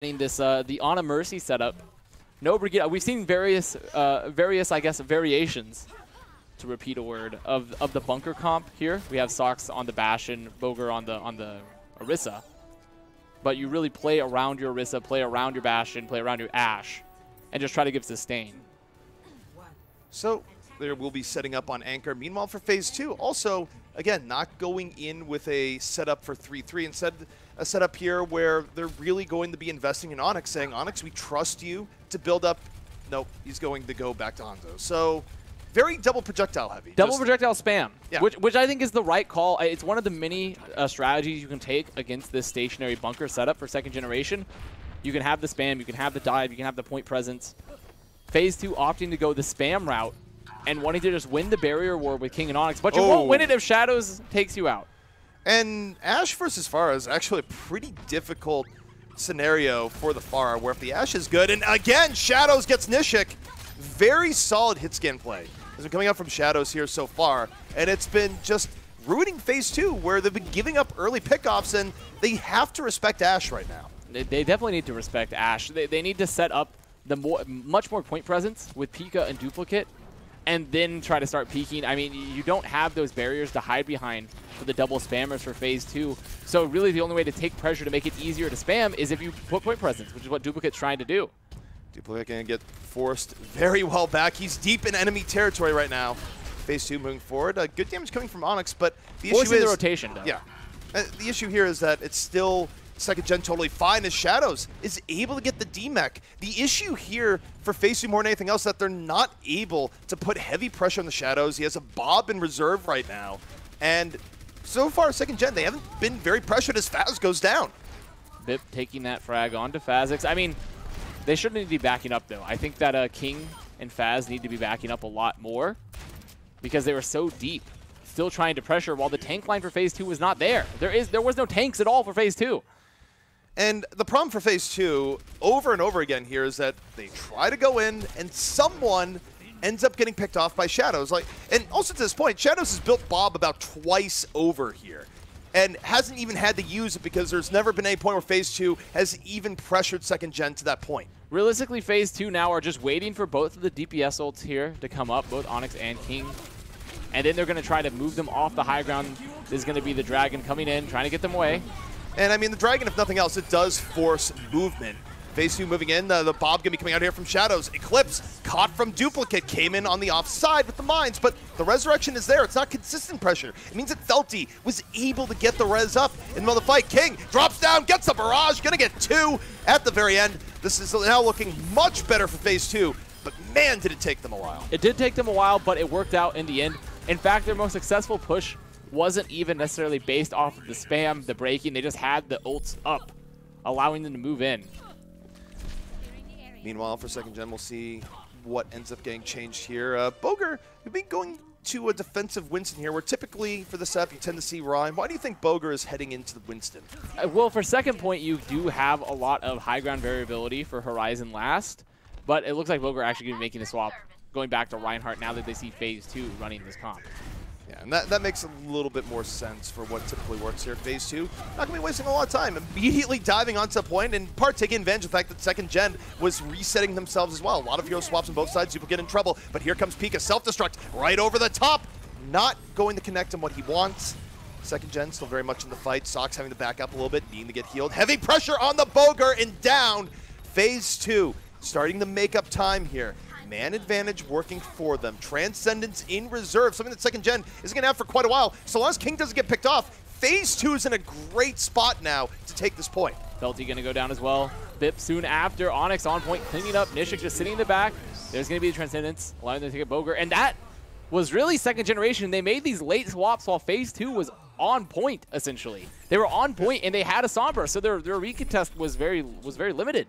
this the On a Mercy setup. No Brigida. We've seen various I guess variations, to repeat a word, of the bunker comp here. We have Sox on the Bastion, Boger on the Orisa. But you really play around your Orisa, play around your Bastion, play around your Ashe, and just try to give sustain. So there will be setting up on Anchor. Meanwhile, for Phase 2, also, again, not going in with a setup for 3-3. Instead, a setup here where they're really going to be investing in Onyx, saying, Onyx, we trust you to build up. Nope, he's going to go back to Hanzo. So very double projectile heavy. Double projectile spam, yeah. which I think is the right call. It's one of the many strategies you can take against this stationary bunker setup for second generation. You can have the spam, you can have the dive, you can have the point presence. Phase 2 opting to go the spam route and wanting to just win the barrier war with King and Onyx, but you won't win it if Shadows takes you out. And Ashe versus Pharah is actually a pretty difficult scenario for the Pharah, where if the Ashe is good, and again, Shadows gets Nishik. Very solid hit scan play has been coming out from Shadows here so far, and it's been just ruining Phase 2, where they've been giving up early pickoffs, and they have to respect Ashe right now. They definitely need to respect Ashe. They need to set up the much more point presence with Pika and Duplicate, and then try to start peeking. I mean, you don't have those barriers to hide behind for the double spammers for Phase 2. So really the only way to take pressure to make it easier to spam is if you put point presence, which is what Duplicate's trying to do. Duplicate going to get forced very well back. He's deep in enemy territory right now. Phase 2 moving forward. Good damage coming from Onyx, but the issue is the rotation, though. Yeah. The issue here is that it's still second gen totally fine as Shadows is able to get the DMech. The issue here for Phase 2 more than anything else is that they're not able to put heavy pressure on the Shadows. He has a Bob in reserve right now. And so far, second gen, they haven't been very pressured as Faz goes down. Bip taking that frag onto Fazix. I mean, they shouldn't need to be backing up, though. I think that King and Faz need to be backing up a lot more because they were so deep, still trying to pressure while the tank line for Phase 2 was not there. There was no tanks at all for Phase 2. And the problem for Phase 2, over and over again here, is that they try to go in, and someone ends up getting picked off by Shadows. And also to this point, Shadows has built Bob about twice over here, and hasn't even had to use it because there's never been any point where Phase 2 has even pressured second gen to that point. Realistically, Phase 2 now are just waiting for both of the DPS ults here to come up, both Onyx and King. And then they're going to try to move them off the high ground. This is going to be the Dragon coming in, trying to get them away. And I mean, the Dragon, if nothing else, it does force movement. Phase 2 moving in, the Bob going to be coming out here from Shadows. Eclipse, caught from Duplicate, came in on the offside with the mines, but the resurrection is there. It's not consistent pressure. It means that Felty was able to get the res up in the middle of the fight. King drops down, gets a barrage, going to get 2 at the very end. This is now looking much better for Phase 2, but man, did it take them a while. It did take them a while, but it worked out in the end. In fact, their most successful push wasn't even necessarily based off of the spam, the breaking. They just had the ults up, allowing them to move in. Meanwhile, for second gen, we'll see what ends up getting changed here. Boger, we've been going to a defensive Winston here, where typically for the setup you tend to see Rhyme. Why do you think Boger is heading into the Winston? Well, for second point, you do have a lot of high ground variability for Horizon last, but it looks like Boger actually going to be making a swap, going back to Reinhardt now that they see Phase 2 running this comp. Yeah, and that makes a little bit more sense for what typically works here. Phase 2, not going to be wasting a lot of time. Immediately diving onto a point and taking advantage of the fact that second gen was resetting themselves as well. A lot of hero swaps on both sides. People get in trouble, but here comes Pika, self-destruct right over the top. Not going to connect him what he wants. Second gen still very much in the fight. Sox having to back up a little bit, needing to get healed. Heavy pressure on the Boger and down. Phase 2 starting to make up time here. Man advantage working for them. Transcendence in reserve, something that second gen isn't going to have for quite a while. So long as King doesn't get picked off, Phase 2 is in a great spot now to take this point. Felty going to go down as well. Bip soon after. Onyx on point, cleaning up. Nishik just sitting in the back. There's going to be the Transcendence, allowing them to take a Boger. And that was really second generation. They made these late swaps while Phase 2 was on point, essentially. They were on point, and they had a Sombra, so their recontest was very limited.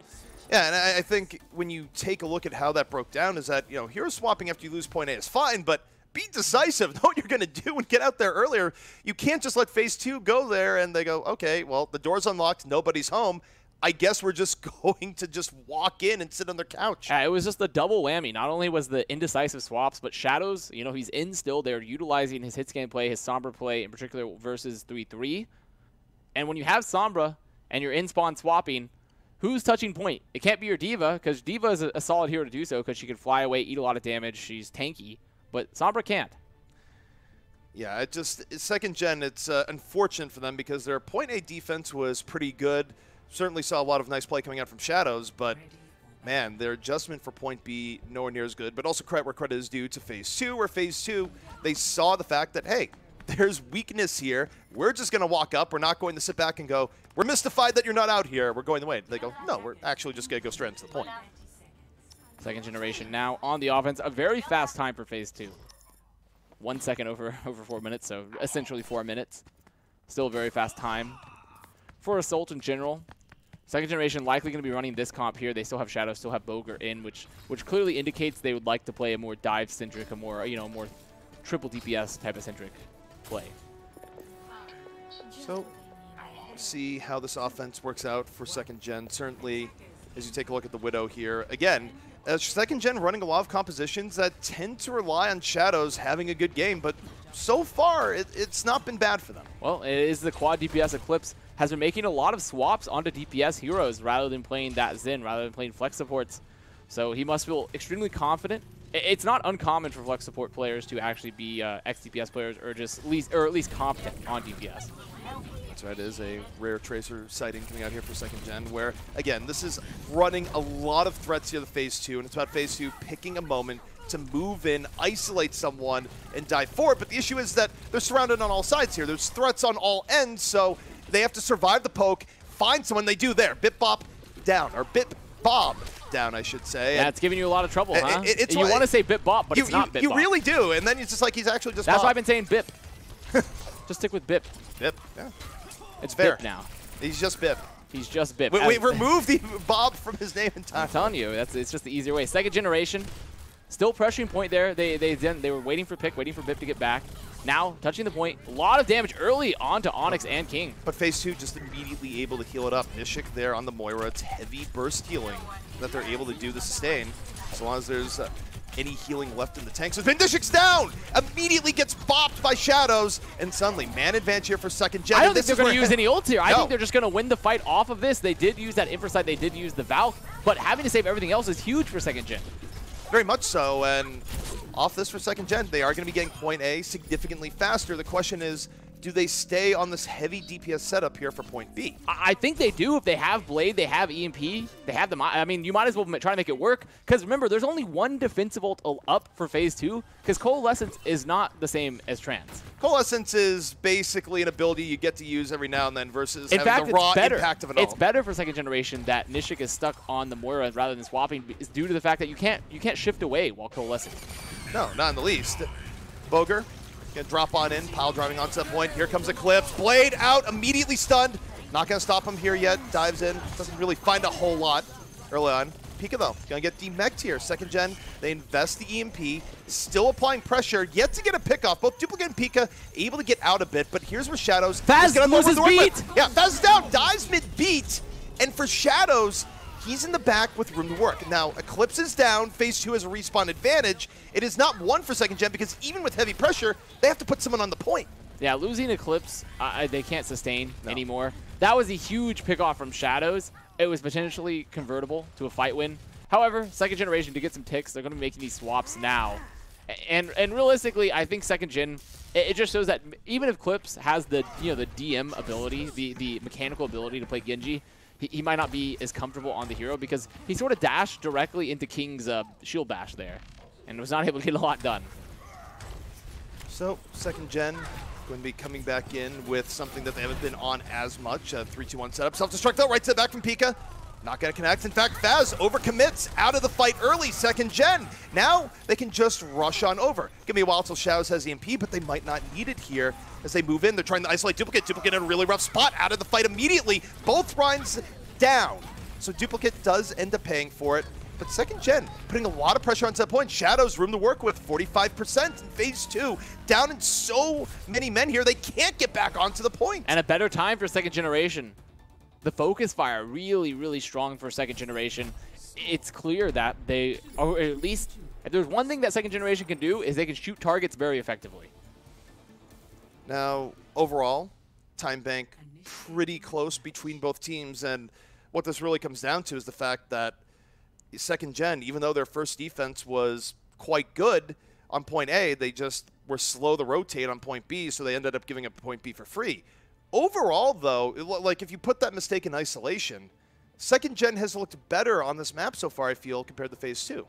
Yeah, and I think when you take a look at how that broke down is that, you know, hero swapping after you lose point A is fine, but be decisive. Know what you're going to do and get out there earlier. You can't just let Phase 2 go there and they go, okay, well, the door's unlocked, nobody's home. I guess we're just going to just walk in and sit on their couch. It was just a double whammy. Not only was the indecisive swaps, but Shadows, you know, he's in still. They're utilizing his hit scan play, his Sombra play, in particular versus 3-3. And when you have Sombra and you're in spawn swapping, who's touching point? It can't be your Diva, because Diva is a solid hero to do so, because she can fly away, eat a lot of damage. She's tanky, but Sombra can't. Yeah, second gen, it's unfortunate for them because their point A defense was pretty good. Certainly saw a lot of nice play coming out from Shadows, but man, their adjustment for point B nowhere near as good. But also credit where credit is due to phase 2, where phase 2, they saw the fact that, hey, there's weakness here. We're just going to walk up. We're not going to sit back and go, we're mystified that you're not out here. We're going the way. They go, no, we're actually just going to go straight into the point. Second generation now on the offense. A very fast time for phase 2. 1 second over 4 minutes, so essentially 4 minutes. Still a very fast time for Assault in general. Second generation likely going to be running this comp here. They still have Shadow, still have Boger in, which clearly indicates they would like to play a more dive-centric, a more, more triple DPS type of centric play. So, see how this offense works out for second gen. Certainly, as you take a look at the Widow here, again, second gen running a lot of compositions that tend to rely on Shadows having a good game, but so far it's not been bad for them. Well, it is the quad DPS. Eclipse has been making a lot of swaps onto DPS heroes rather than playing that Zen, rather than playing flex supports. So he must feel extremely confident. It's not uncommon for flex support players to actually be ex-DPS players or at least competent on DPS. That's right, it is a rare Tracer sighting coming out here for second gen, where, again, this is running a lot of threats here to phase 2, and it's about phase 2 picking a moment to move in, isolate someone, and dive forward. But the issue is that they're surrounded on all sides here. There's threats on all ends, so they have to survive the poke, find someone. They do there. Bip Bop down, or Bip Bob down, I should say. Yeah, it's giving you a lot of trouble, huh? You want to say Bip Bop, but it's not Bip Bop. You really do, and then it's just like he's actually just That's Bob. why I've been saying Bip. Just stick with Bip. Bip, yeah. It's fair. Bip now. He's just Bip. He's just Bip. We removed the Bob from his name in time. I'm telling you, it's just the easier way. Second generation, still pressuring point there. They were waiting for pick, waiting for Bip to get back. Now touching the point, a lot of damage early onto Onyx and King. But phase 2 just immediately able to heal it up. Nishik there on the Moira. It's heavy burst healing that they're able to do the sustain. As long as there's any healing left in the tank. So Nishik's down! Immediately gets bopped by Shadows. And suddenly, man advantage here for second gen. I don't think they're going to use any ults here. I No. think they're just going to win the fight off of this. They did use that Infrasight. They did use the Valk. But having to save everything else is huge for second gen. Very much so, and off this for second gen, they are going to be getting point A significantly faster. The question is, do they stay on this heavy DPS setup here for point B? I think they do. If they have Blade, they have EMP, they have them. I mean, you might as well try to make it work. Because remember, there's only one defensive ult up for phase 2. Because Coalescence is not the same as Trance. Coalescence is basically an ability you get to use every now and then versus In having fact, the raw it's better. impact of it all. It's better for second generation that Nishik is stuck on the Moira rather than swapping, is due to the fact that you can't shift away while coalescing. No, not in the least. Boger gonna drop on in, pile driving onto that point. Here comes Eclipse. Blade out, immediately stunned. Not gonna stop him here yet. Dives in, doesn't really find a whole lot early on. Pika though, gonna get demech'd here. Second gen, they invest the EMP, still applying pressure, yet to get a pick off. Both Duplicate and Pika able to get out a bit, but here's where Shadows Faz loses beat! Yeah, Faz is down, dives mid-beat, and for Shadows, he's in the back with room to work. Now, Eclipse is down, phase 2 has a respawn advantage. It is not one for second gen because even with heavy pressure, they have to put someone on the point. Yeah, losing Eclipse, they can't sustain anymore. That was a huge pick-off from Shadows. It was potentially convertible to a fight win. However, second generation, to get some ticks, they're going to be making these swaps now. And realistically, I think second gen, it just shows that even if Eclipse has the the DM ability, the mechanical ability to play Genji, he might not be as comfortable on the hero because he sort of dashed directly into King's shield bash there and was not able to get a lot done. So, second gen going to be coming back in with something that they haven't been on as much. 3-2-1 setup. Self-destruct though, right to the back from Pika. Not going to connect. In fact, Faz overcommits out of the fight early, second gen. Now they can just rush on over. Give me a while till Shadows has EMP, but they might not need it here as they move in. They're trying to isolate Duplicate. Duplicate in a really rough spot out of the fight immediately. Both Rhines down. So Duplicate does end up paying for it. But second gen, putting a lot of pressure on that point. Shadows room to work with, 45% in phase 2. Down in so many men here, they can't get back onto the point. And a better time for second generation. The focus fire really, really strong for second generation. It's clear that they, or at least, if there's one thing that second generation can do, is they can shoot targets very effectively. Now, overall, time bank pretty close between both teams, and what this really comes down to is the fact that second gen, even though their first defense was quite good on point A, they just were slow to rotate on point B, so they ended up giving up point B for free. Overall, though, like if you put that mistake in isolation, second gen has looked better on this map so far, I feel, compared to phase 2.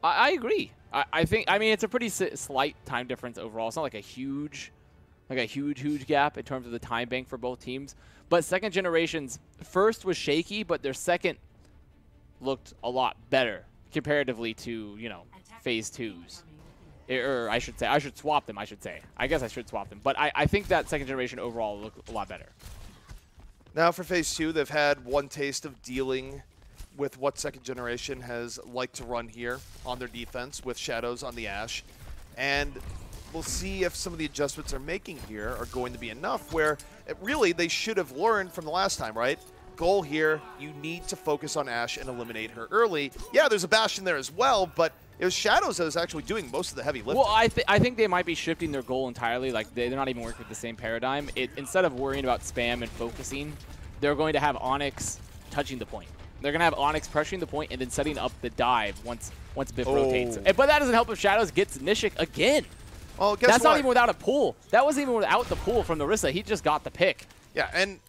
I agree. I mean, it's a pretty slight time difference overall. It's not like a huge gap in terms of the time bank for both teams. But second generation's first was shaky, but their second looked a lot better comparatively to, you know, phase 2's. Or I should say, I should swap them, I should say. I guess I should swap them. But I think that second generation overall looked a lot better. Now for phase 2, they've had one taste of dealing with what second generation has liked to run here on their defense with Shadows on the Ashe. And we'll see if some of the adjustments they're making here are going to be enough where really they should have learned from the last time, right? Goal here, you need to focus on Ashe and eliminate her early. Yeah, there's a Bastion there as well, but it was Shadows that was actually doing most of the heavy lifting. Well, I think they might be shifting their goal entirely. Like, they're not even working with the same paradigm. Instead of worrying about spam and focusing, they're going to have Onyx touching the point. They're going to have Onyx pressuring the point and then setting up the dive once Biff rotates. But that doesn't help if Shadows gets Nishik again. Well, guess That's what? not even without a pull. That wasn't even without the pull from Narissa. He just got the pick. Yeah, and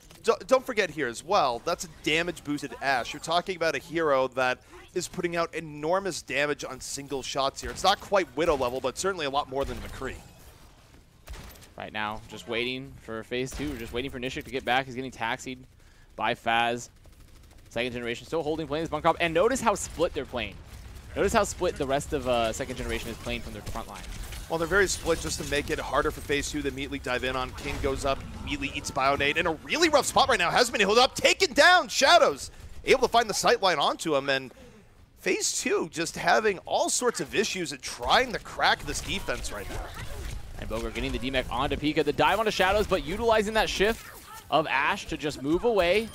don't forget here as well, that's a damage-boosted Ashe. You're talking about a hero that is putting out enormous damage on single shots here. It's not quite Widow level, but certainly a lot more than McCree. Right now, just waiting for phase 2. Just waiting for Nishik to get back. He's getting taxied by Faz. Second generation still holding, playing this bunker up. And notice how split they're playing. Notice how split the rest of second generation is playing from their front line. Well, they're very split just to make it harder for phase 2. They immediately dive in on King, goes up, immediately eats Bionade. In a really rough spot right now. Hasn't been held up, taken down. Shadows able to find the sight line onto him. And phase 2 just having all sorts of issues and trying to crack this defense right now. And Boger getting the DMAC onto Pika. The dive onto Shadows, but utilizing that shift of Ashe to just move away.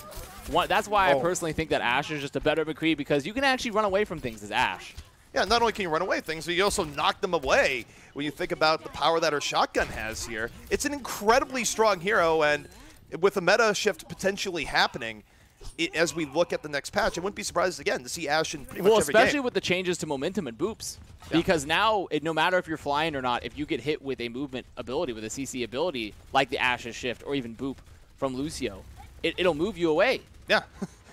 That's why I personally think that Ashe is just a better McCree, because you can actually run away from things as Ashe. Yeah, not only can you run away things, but you also knock them away when you think about the power that her shotgun has here. It's an incredibly strong hero, and with a meta shift potentially happening, as we look at the next patch, I wouldn't be surprised again to see Ashe in pretty much every game. Especially with the changes to momentum and boops. Yeah. Because now, no matter if you're flying or not, if you get hit with a movement ability, with a CC ability, like the Ashe's shift or even boop from Lucio, it'll move you away. Yeah.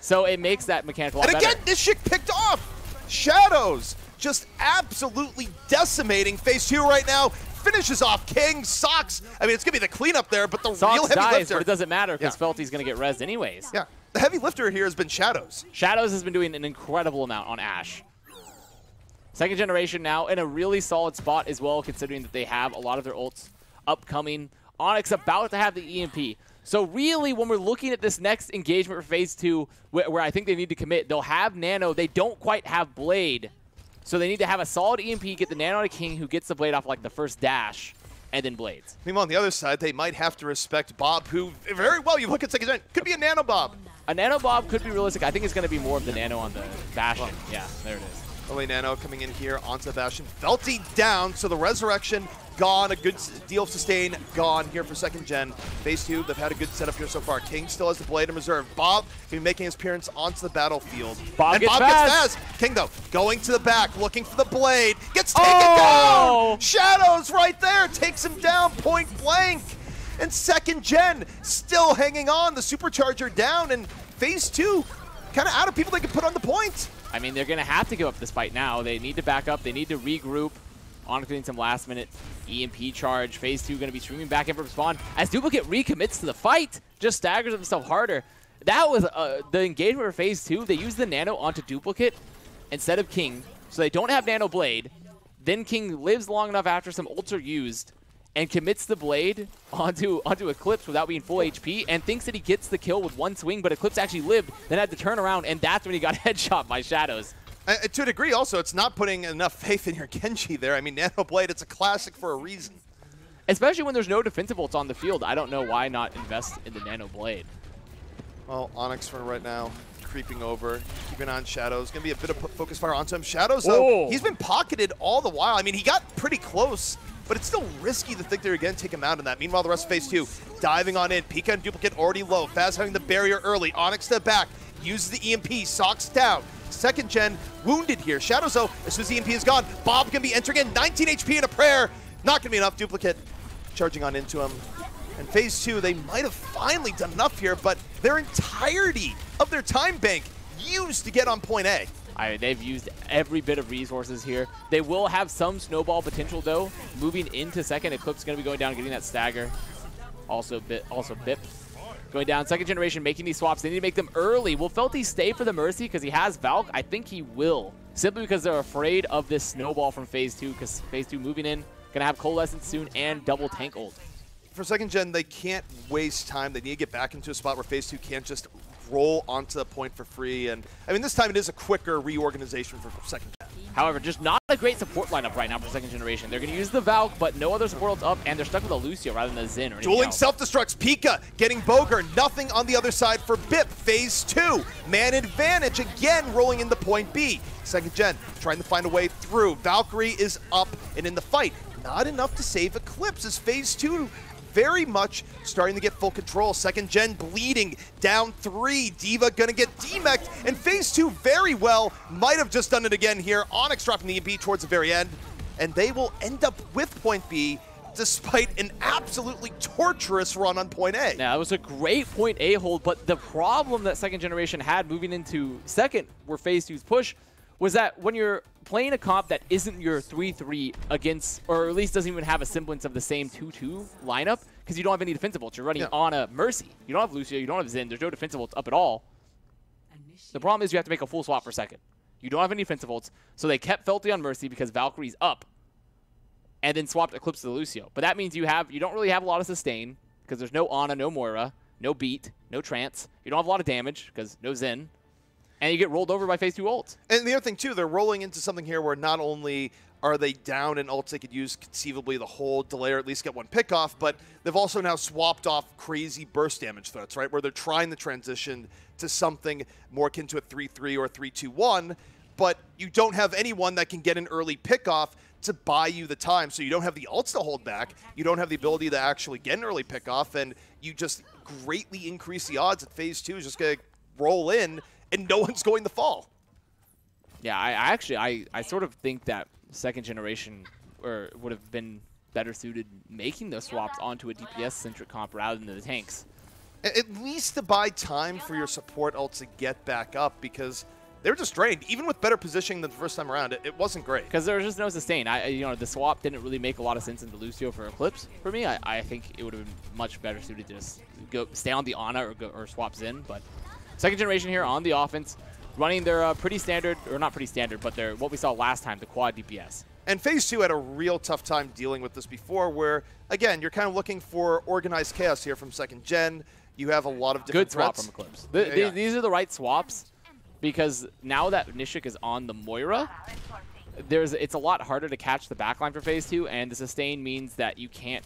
So it makes that mechanic a lot better. And again, this shit picked off! Shadows just absolutely decimating phase 2 right now. Finishes off King, Socks. I mean, it's going to be the cleanup there, but the Socks real heavy dies, lifter. But it doesn't matter because Felty's going to get rezzed anyways. Yeah. The heavy lifter here has been Shadows. Shadows has been doing an incredible amount on Ashe. Second generation now in a really solid spot as well, considering that they have a lot of their ults upcoming. Onyx about to have the EMP. So really, when we're looking at this next engagement for phase 2, where I think they need to commit, they'll have Nano. They don't quite have Blade. So they need to have a solid EMP, get the Nano to King, who gets the Blade off like the first dash, and then Blades. Meanwhile, on the other side, they might have to respect Bob, who very well, you look at second gen, could be a Nano Bob. A Nano Bob could be realistic. I think it's going to be more of the Nano on the Bastion. Well, yeah, there it is. Early Nano coming in here onto the Bastion. Felty down, so the Resurrection gone. A good deal of sustain gone here for second gen. Phase 2, they've had a good setup here so far. King still has the Blade in reserve. Bob going to be making his appearance onto the battlefield. Bob gets fast. King, though, going to the back, looking for the Blade. Gets taken down! Shadows right there, takes him down point blank. And second gen still hanging on. The Supercharger down, and phase 2 kind of out of people they can put on the point. I mean, they're going to have to give up this fight now. They need to back up. They need to regroup. Onyx getting some last-minute EMP charge. Phase 2 going to be streaming back in from spawn. As Duplicate recommits to the fight, just staggers himself harder. That was the engagement for phase 2. They used the Nano onto Duplicate instead of King, so they don't have Nano Blade. Then King lives long enough after some ults are used and commits the Blade onto Eclipse without being full HP, and thinks that he gets the kill with one swing, but Eclipse actually lived, then had to turn around, and that's when he got headshot by Shadows. To a degree, also, it's not putting enough faith in your Genji there. I mean, Nano Blade, it's a classic for a reason. Especially when there's no defensive ults on the field. I don't know why not invest in the Nano Blade. Well, Onyx for right now, creeping over, keeping on Shadows. Going to be a bit of focus fire onto him. Shadows, though, he's been pocketed all the while. I mean, he got pretty close, but it's still risky to think they're going to take him out in that. Meanwhile, the rest of phase 2, diving on in. Pika and Duplicate already low. Faz having the barrier early. Onyx to the back. uses the EMP, Sock's down. Second gen wounded here. Shadows, though, as soon as the EMP is gone, Bob going to be entering in 19 HP and a prayer. Not going to be enough. Duplicate charging on into him. And phase 2, they might have finally done enough here, but their entirety of their time bank used to get on point A. They've used every bit of resources here. They will have some snowball potential, though. Moving into second, Eclipse going to be going down, getting that stagger. Also BIP going down. Second generation making these swaps. They need to make them early. Will Felty stay for the Mercy because he has Valk? I think he will. Simply because they're afraid of this snowball from phase 2, because phase 2 moving in. Going to have Coalescence soon and double tank ult. For second gen, they can't waste time. They need to get back into a spot where phase 2 can't just roll onto the point for free. And I mean, this time it is a quicker reorganization for second gen. However, just not a great support lineup right now for second generation. They're going to use the Valk, but no other support ults up, and they're stuck with a Lucio rather than a Xin or anything Dueling else. self-destructs, Pika getting Boger, nothing on the other side for BIP. Phase 2, man advantage again rolling into point B. Second gen trying to find a way through. Valkyrie is up and in the fight. Not enough to save Eclipse as phase 2 very much starting to get full control. Second gen bleeding down 3. Diva gonna get demeched, and phase 2 very well might have just done it again here. Onyx dropping the EMP towards the very end, and they will end up with point B despite an absolutely torturous run on point A. Now, it was a great point A hold, but the problem that second generation had moving into second, where phase 2's push, was that when you're playing a comp that isn't your 3-3 against, or at least doesn't even have a semblance of the same 2-2 lineup, because you don't have any defensive ults. You're running on a Mercy. You don't have Lucio, you don't have Xin, there's no defensive ults up at all. The problem is you have to make a full swap for second. You don't have any defensive ults, so they kept Felty on Mercy because Valkyrie's up, and then swapped Eclipse to the Lucio. But that means you don't really have a lot of sustain, because there's no Ana, no Moira, no Beat, no Trance. You don't have a lot of damage, because no Xin. And you get rolled over by phase 2 ults. And the other thing, too, they're rolling into something here where not only are they down in ults they could use conceivably the whole delay or at least get one pickoff, but they've also now swapped off crazy burst damage threats, right? Where they're trying to transition to something more akin to a 3-3 or a 3-2-1, but you don't have anyone that can get an early pickoff to buy you the time. So you don't have the ults to hold back. You don't have the ability to actually get an early pickoff, and you just greatly increase the odds that phase 2 is just going to roll in and no one's going to fall. Yeah, I sort of think that second generation would have been better suited making those swaps onto a DPS-centric comp rather than the tanks. At least to buy time for your support ults to get back up, because they were just drained. Even with better positioning than the first time around, it wasn't great. Because there was just no sustain. The swap didn't really make a lot of sense into Lucio for Eclipse for me. I think it would have been much better suited to just stay on the Ana or swap Xin, but second generation here on the offense, running their pretty standard, or not pretty standard, but they're what we saw last time, the quad DPS. And phase 2 had a real tough time dealing with this before, where, again, you're kind of looking for organized chaos here from second gen. You have a lot of different Good swap threats. from Eclipse. These are the right swaps, because now that Nishik is on the Moira, it's a lot harder to catch the backline for phase 2, and the sustain means that you can't.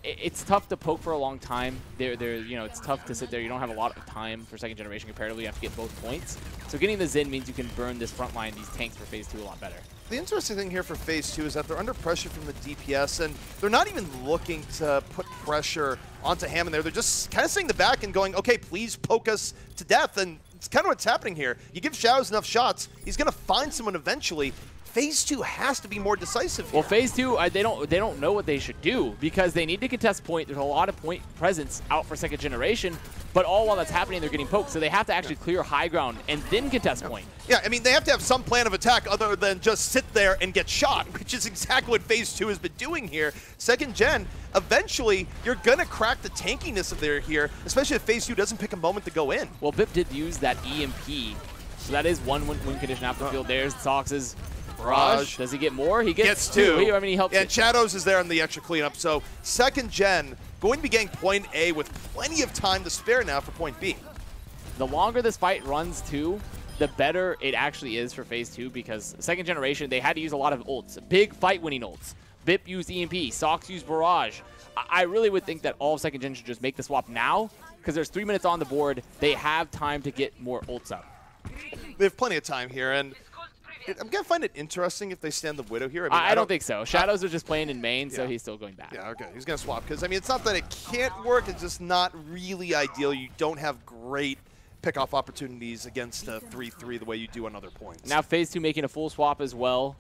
It's tough to poke for a long time. It's tough to sit there. You don't have a lot of time for second generation comparatively. You have to get both points. So getting the Xin means you can burn this front line, these tanks for phase 2 a lot better. The interesting thing here for phase 2 is that they're under pressure from the DPS, and they're not even looking to put pressure onto Ham in there. They're just kind of sitting in the back and going, okay, please poke us to death. And it's kind of what's happening here. You give Shadows enough shots, he's going to find someone eventually. Phase 2 has to be more decisive here. Well, phase 2, they don't know what they should do, because they need to contest point. There's a lot of point presence out for second generation, but all while that's happening, they're getting poked. So they have to actually clear high ground and then contest point. Yeah, I mean, they have to have some plan of attack other than just sit there and get shot, which is exactly what phase 2 has been doing here. Second gen, eventually, you're going to crack the tankiness of there here, especially if phase 2 doesn't pick a moment to go in. Well, BIP did use that EMP, so that is one win condition out the field. There's Sox's Barrage. Does he get more? He gets two. I mean, he helps. Yeah, and Shadows is there on the extra cleanup. So second gen going to be getting point A with plenty of time to spare now for point B. The longer this fight runs, too, the better it actually is for phase 2, because second generation, they had to use a lot of ults. Big fight-winning ults. BIP used EMP. Sox used Barrage. I really would think that all of second gen should just make the swap now, because there's 3 minutes on the board. They have time to get more ults up. They have plenty of time here, and I'm going to find it interesting if they stand the Widow here. I don't think so. Shadows are just playing in main, so he's still going back. Yeah, okay. He's going to swap, because, I mean, it's not that it can't work. It's just not really ideal. You don't have great pick off opportunities against a 3-3 the way you do on other points. Now phase 2 making a full swap as well.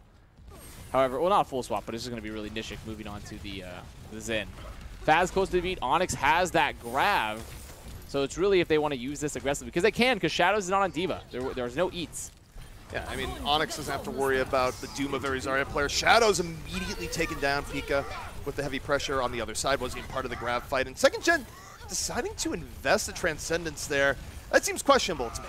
However, well, not a full swap, but it's just going to be really Nishik moving on to the Zen. Faz close to the beat. Onyx has that grab. So it's really if they want to use this aggressively. Because they can, because Shadows is not on Diva. There's no eats. Yeah, I mean, Onyx doesn't have to worry about the doom of every Zarya player. Shadows immediately taken down. Pika with the heavy pressure on the other side wasn't even part of the grab fight. And second gen deciding to invest the Transcendence there, that seems questionable to me.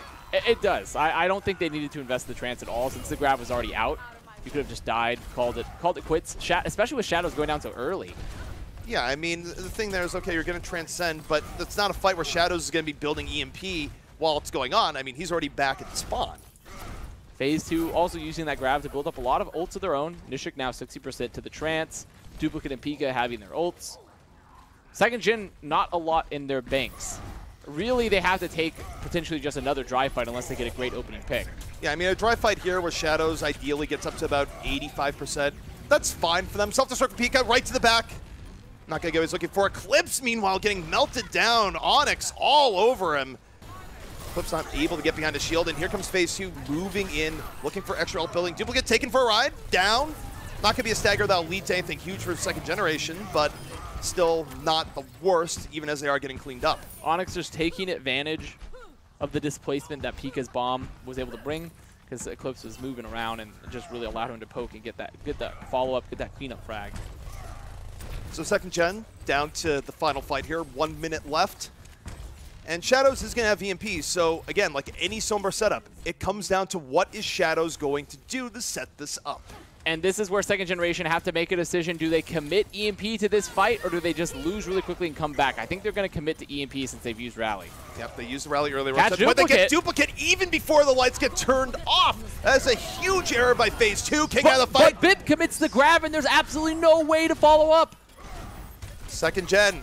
It does. I don't think they needed to invest the Trance at all since the grab was already out. You could have just died, called it quits, especially with Shadows going down so early. Yeah, I mean, the thing there is, okay, you're going to Transcend, but it's not a fight where Shadows is going to be building EMP while it's going on. I mean, he's already back at the spawn. Phase 2 also using that grab to build up a lot of ults of their own. Nishik now 60% to the Trance. Duplicate and Pika having their ults. Second gen, not a lot in their banks. Really, they have to take potentially just another dry fight unless they get a great opening pick. Yeah, I mean, a dry fight here where Shadows ideally gets up to about 85%. That's fine for them. Self-destruct for Pika, right to the back. Not going to go. He's looking for Eclipse, meanwhile, getting melted down. Onyx all over him. Eclipse not able to get behind the shield, and here comes phase 2 moving in, looking for extra ult building. Duplicate taken for a ride, down. Not going to be a stagger that'll lead to anything huge for second generation, but still not the worst, even as they are getting cleaned up. Onyx just taking advantage of the displacement that Pika's bomb was able to bring, because Eclipse was moving around and just really allowed him to poke and get that follow-up, get that cleanup frag. So second gen, down to the final fight here, 1 minute left. And Shadows is going to have EMP, so again, like any Sombra setup, it comes down to what is Shadows going to do to set this up. And this is where second generation have to make a decision. Do they commit EMP to this fight, or do they just lose really quickly and come back? I think they're going to commit to EMP since they've used Rally. Yep, they used the Rally earlier. But they get Duplicate even before the lights get turned off. That's a huge error by phase 2. King out of the fight. But Bip commits the grab, and there's absolutely no way to follow up. Second gen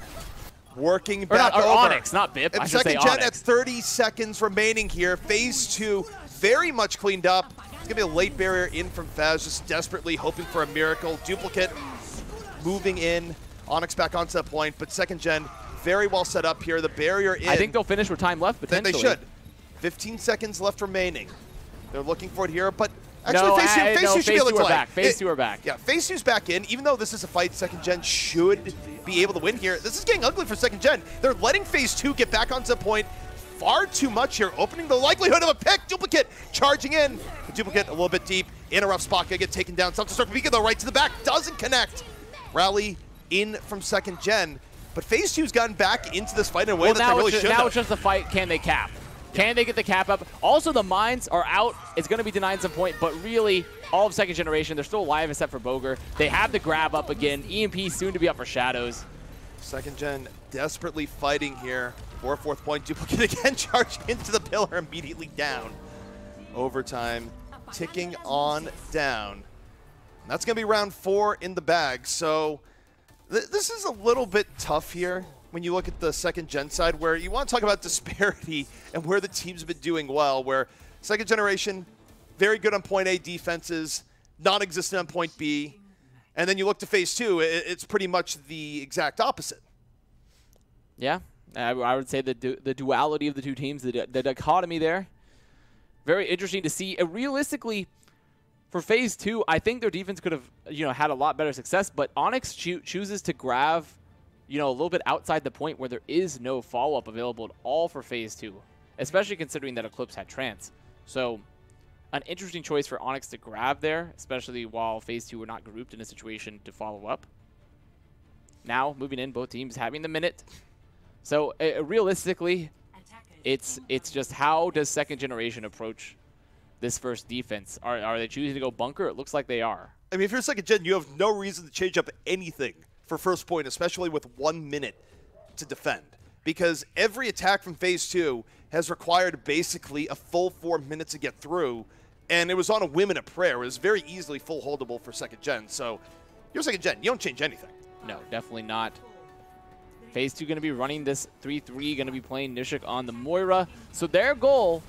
working back over. Onyx, not Bip. And second gen at 30 seconds remaining here. Phase 2 very much cleaned up. It's going to be a late barrier in from Faz, just desperately hoping for a miracle. Duplicate moving in. Onyx back onto the point, but second gen very well set up here. The barrier in. I think they'll finish with time left, potentially. They should. 15 seconds left remaining. They're looking for it here, but actually phase 2 should be able to play. Phase 2 are back. Yeah, phase 2's back in. Even though this is a fight second gen should be able to win here, this is getting ugly for second gen. They're letting phase 2 get back onto the point far too much here, opening the likelihood of a pick. Duplicate charging in. The Duplicate a little bit deep, in a rough spot, gonna get taken down. Self-destruct Pika though, right to the back, doesn't connect. Rally in from second gen, but phase 2's gotten back into this fight in a way that they really should have. Now it's just the fight, can they cap? Can they get the cap up? Also, the mines are out. It's going to be denied some point, but really, all of second generation, they're still alive except for Boger. They have the grab up again. EMP soon to be up for Shadows. Second gen desperately fighting here for a fourth point. Duplicate again, charging into the pillar, immediately down. Overtime ticking on down. And that's going to be round 4 in the bag. So this is a little bit tough here when you look at the second gen side, where you want to talk about disparity and where the teams have been doing well, where second generation, very good on point A defenses, non-existent on point B. And then you look to phase 2, it's pretty much the exact opposite. Yeah, I would say the duality of the two teams, the dichotomy there. Very interesting to see. Realistically, for phase 2, I think their defense could have had a lot better success, but Onyx chooses to grab a little bit outside the point where there is no follow-up available at all for phase 2, especially considering that Eclipse had Trance. So an interesting choice for Onyx to grab there, especially while phase 2 were not grouped in a situation to follow up. Now, moving in, both teams having the minute. So realistically, it's just how does second generation approach this first defense? Are they choosing to go bunker? It looks like they are. I mean, if you're second gen, you have no reason to change up anything for first point, especially with 1 minute to defend. Because every attack from phase 2 has required basically a full 4 minutes to get through, and it was on a whim and a prayer. It was very easily full holdable for second gen. So you're second gen, you don't change anything. No, definitely not. Phase 2 going to be running this 3-3, going to be playing Nishik on the Moira. So their goal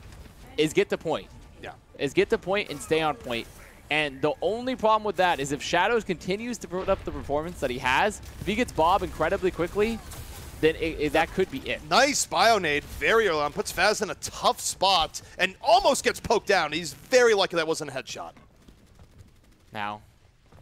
is get to point. Yeah. Is get to point and stay on point. And the only problem with that is if Shadows continues to put up the performance that he has, if he gets Bob incredibly quickly, then that could be it. Nice Bionade, very early on, puts Faz in a tough spot and almost gets poked down. He's very lucky that wasn't a headshot. Now,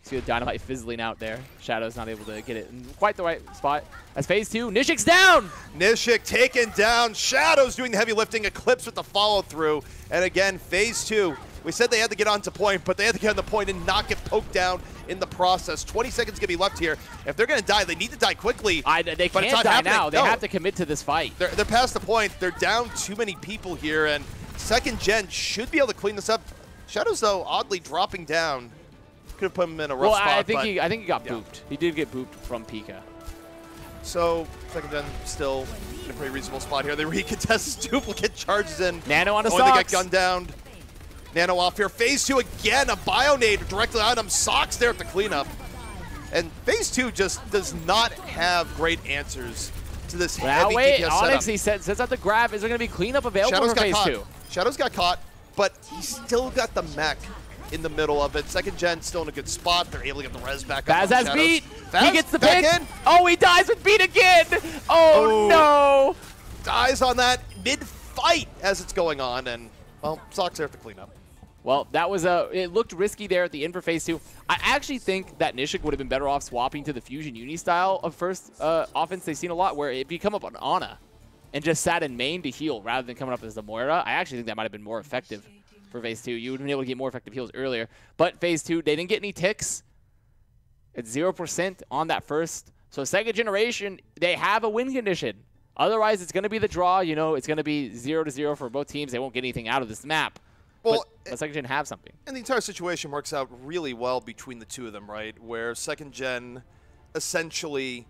see the Dynamite fizzling out there. Shadow's not able to get it in quite the right spot. As phase 2, Nishik's down! Nishik taken down. Shadow's doing the heavy lifting. Eclipse with the follow-through. And again, phase 2. We said they had to get onto point, but they had to get on the point and not get poked down in the process. 20 seconds going to be left here. If they're going to die, they need to die quickly. They can't die now. They have to commit to this fight. They're past the point. They're down too many people here, and second gen should be able to clean this up. Shadows, though, oddly dropping down. Could have put him in a rough spot. I think he got booped. He did get booped from Pika. So, second gen still in a pretty reasonable spot here. They recontest duplicate charges in. Nano on a They Sox. get gunned down. Nano off here. Phase 2 again, a Bionade directly on him. Sox there at the cleanup. And phase 2 just does not have great answers to this heavy DPS Onyx, setup. he sets up the grab. Is there going to be cleanup available for phase 2? Shadows got caught, but he still got the mech in the middle of it. Second gen still in a good spot. They're able to get the res back up. Faz has beat. Faz He gets the pick. in. Oh, he dies with beat again. Oh, no. Dies on that mid-fight as it's going on, and, well, Sox there to clean up. Well, that was it looked risky there at the end for phase 2. I actually think that Nishik would have been better off swapping to the Fusion Uni style of first offense they've seen a lot, where if you come up on Ana and just sat in main to heal rather than coming up as the Moira, I actually think that might have been more effective for phase 2. You would have been able to get more effective heals earlier. But phase 2, they didn't get any ticks. It's 0% on that first. So second generation, they have a win condition. Otherwise, it's going to be the draw. You know, it's going to be 0-0 for both teams. They won't get anything out of this map. Well, but second gen have something. And the entire situation works out really well between the two of them, right? Where second gen, essentially,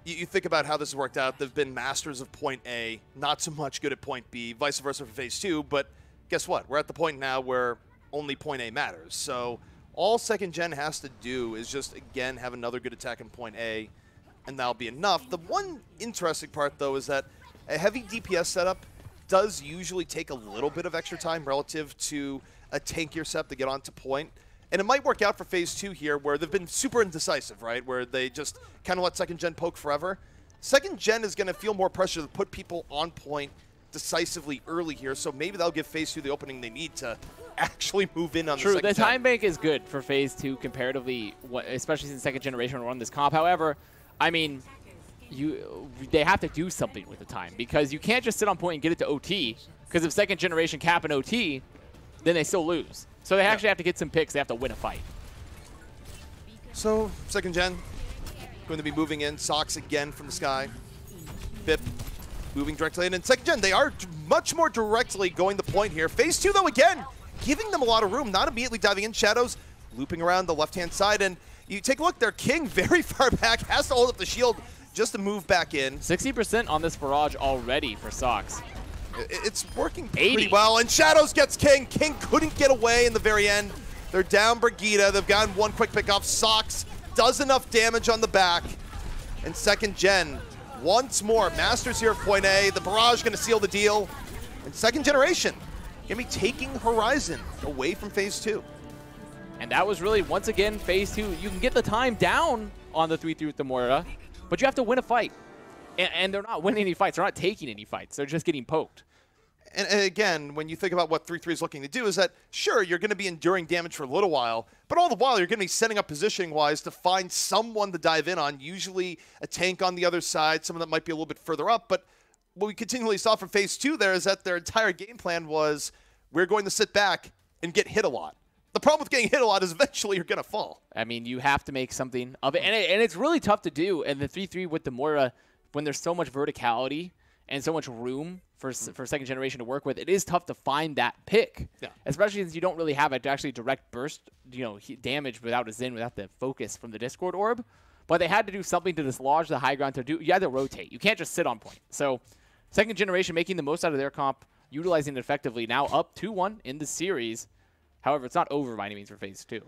you think about how this has worked out. They've been masters of point A, not so much good at point B, vice versa for phase 2. But guess what? We're at the point now where only point A matters. So all second gen has to do is just, again, have another good attack in point A, and that'll be enough. The one interesting part, though, is that a heavy DPS setup does usually take a little bit of extra time relative to a tankier setup to get onto point. And it might work out for phase 2 here, where they've been super indecisive, right? Where they just kind of let second gen poke forever. Second gen is going to feel more pressure to put people on point decisively early here, so maybe that'll give phase 2 the opening they need to actually move in on the second gen. True, the time bank is good for phase 2 comparatively, especially since second generation will run this comp. However, I mean, they have to do something with the time, because you can't just sit on point and get it to OT, because if second generation cap an OT, then they still lose. So they actually have to get some picks. They have to win a fight. So second gen going to be moving in. Sox again from the sky. Bip moving directly in. And second gen, they are much more directly going the point here. Phase 2, though, again, giving them a lot of room, not immediately diving in. Shadows looping around the left-hand side. And you take a look, their king very far back, has to hold up the shield just to move back in. 60% on this barrage already for Sox. It's working pretty well, and Shadows gets King. King couldn't get away in the very end. They're down Brigida. They've gotten one quick pick off. Sox does enough damage on the back. And second gen, once more, masters here at point A. The barrage going to seal the deal. And second generation going to be taking Horizon away from phase 2. And that was really, once again, phase 2. You can get the time down on the 3-3 with the Moira, but you have to win a fight. And they're not winning any fights. They're not taking any fights. They're just getting poked. And again, when you think about what 3-3 is looking to do, is that, sure, you're going to be enduring damage for a little while, but all the while you're going to be setting up positioning-wise to find someone to dive in on, usually a tank on the other side, someone that might be a little bit further up. But what we continually saw from phase 2 there is that their entire game plan was, we're going to sit back and get hit a lot. The problem with getting hit a lot is eventually you're going to fall. I mean, you have to make something of it. And it's really tough to do. And the 3-3 with the Moira, when there's so much verticality and so much room for second generation to work with, it is tough to find that pick. Yeah. Especially since you don't really have it to actually direct burst, damage without a Zen, without the focus from the Discord orb. But they had to do something to dislodge the high ground to do. You had to rotate. You can't just sit on point. So second generation making the most out of their comp, utilizing it effectively. Now up 2-1 in the series. However, it's not over by any means for phase 2.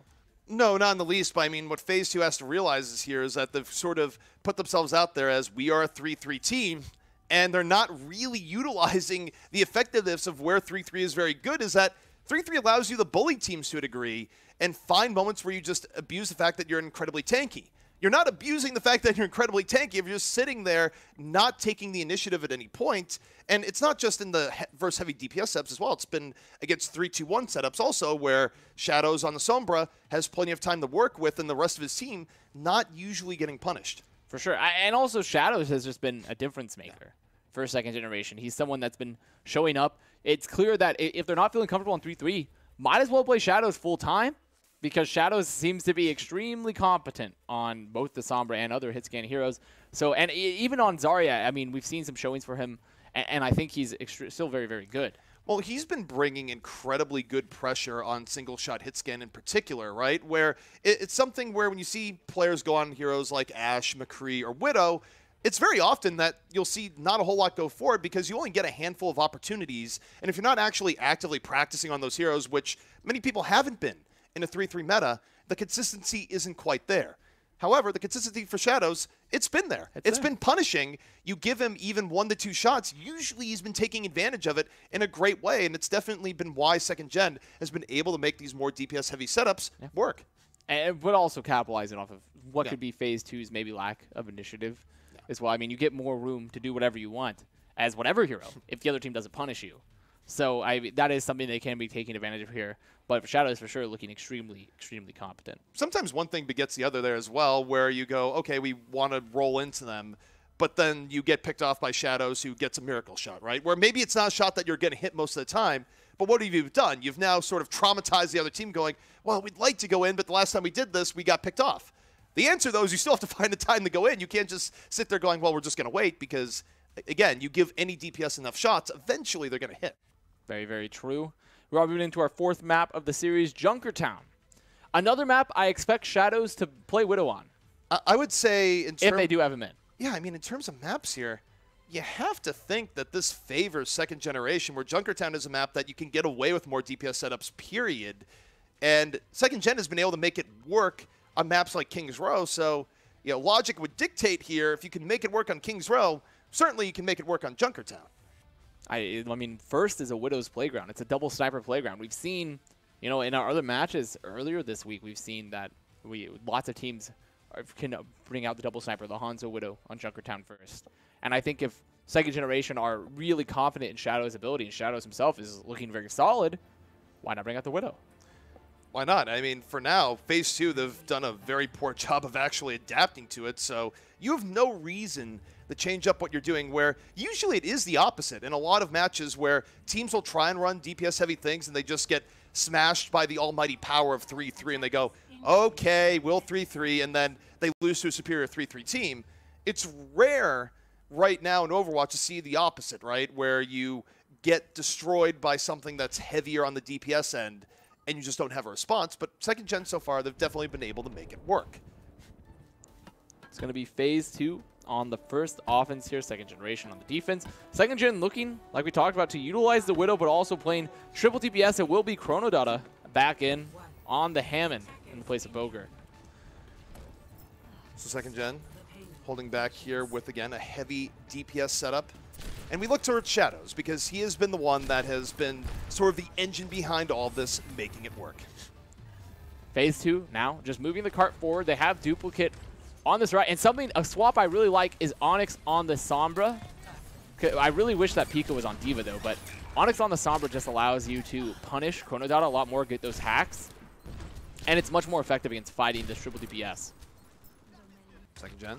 No, not in the least. But I mean, what phase 2 has to realize here is that they've sort of put themselves out there as, we are a 3-3 team, and they're not really utilizing the effectiveness of where 3-3 is very good, is that 3-3 allows you to bully teams to a degree and find moments where you just abuse the fact that you're incredibly tanky. you're not abusing the fact that you're incredibly tanky if you're just sitting there not taking the initiative at any point. And it's not just in the versus heavy DPS setups as well. It's been against 3-2-1 setups also, where Shadows on the Sombra has plenty of time to work with, and the rest of his team not usually getting punished. For sure. And also Shadows has just been a difference maker for second generation. He's someone that's been showing up. It's clear that if they're not feeling comfortable on 3-3, might as well play Shadows full time, because Shadows seems to be extremely competent on both the Sombra and other hit scan heroes. So, and even on Zarya, I mean, we've seen some showings for him, and I think he's still very, very good. Well, he's been bringing incredibly good pressure on single-shot hit scan in particular, right? Where it's something where when you see players go on heroes like Ashe, McCree, or Widow, it's very often that you'll see not a whole lot go forward because you only get a handful of opportunities. And if you're not actually actively practicing on those heroes, which many people haven't been in a 3-3 meta, the consistency isn't quite there. However, the consistency for Shadows, it's been there. It's been punishing. You give him even 1 to 2 shots. Usually he's been taking advantage of it in a great way, and it's definitely been why second gen has been able to make these more DPS-heavy setups work. But also capitalizing off of what could be Phase 2's maybe lack of initiative as well. I mean, you get more room to do whatever you want as whatever hero if the other team doesn't punish you. So that is something they can be taking advantage of here. But for Shadows, for sure, looking extremely, extremely competent. Sometimes one thing begets the other there as well, where you go, okay, we want to roll into them, but then you get picked off by Shadows who gets a miracle shot, right? Where maybe it's not a shot that you're going to hit most of the time, but what have you done? You've now sort of traumatized the other team going, well, we'd like to go in, but the last time we did this, we got picked off. The answer, though, is you still have to find the time to go in. You can't just sit there going, well, we're just going to wait, because, again, you give any DPS enough shots, eventually they're going to hit. Very, very true. We're moving into our 4th map of the series, Junkertown. Another map I expect Shadows to play Widow on. I would say... if they do have him in. Yeah, I mean, in terms of maps here, you have to think that this favors second generation, where Junkertown is a map that you can get away with more DPS setups, period. And second gen has been able to make it work on maps like King's Row, so logic would dictate here, if you can make it work on King's Row, certainly you can make it work on Junkertown. I mean, first is a Widow's playground. It's a double sniper playground. We've seen, in our other matches earlier this week, we've seen that lots of teams can bring out the double sniper, the Hanzo Widow on Junkertown first. And I think if second generation are really confident in Shadow's ability, and Shadows himself is looking very solid, why not bring out the Widow? Why not? I mean, for now, Phase 2, they've done a very poor job of actually adapting to it, so you have no reason to change up what you're doing, where usually it is the opposite. In a lot of matches where teams will try and run DPS-heavy things and they just get smashed by the almighty power of 3-3 and they go, okay, we'll 3-3, and then they lose to a superior 3-3 team. It's rare right now in Overwatch to see the opposite, right? Where you get destroyed by something that's heavier on the DPS end and you just don't have a response. But second gen so far, they've definitely been able to make it work. It's going to be Phase 2 on the first offense here, second generation on the defense. Second gen looking, like we talked about, to utilize the Widow, but also playing triple DPS. It will be Chronodata back in on the Hammond in the place of Boger. So second gen holding back here with, again, a heavy DPS setup. And we look towards Shadows, because he has been the one that has been sort of the engine behind all of this, making it work. Phase 2 now, just moving the cart forward. They have duplicate on this right. And a swap I really like is Onyx on the Sombra. I really wish that Pika was on D.Va, though, but Onyx on the Sombra just allows you to punish Chronodata a lot more, get those hacks. And it's much more effective against fighting this triple DPS. Second gen.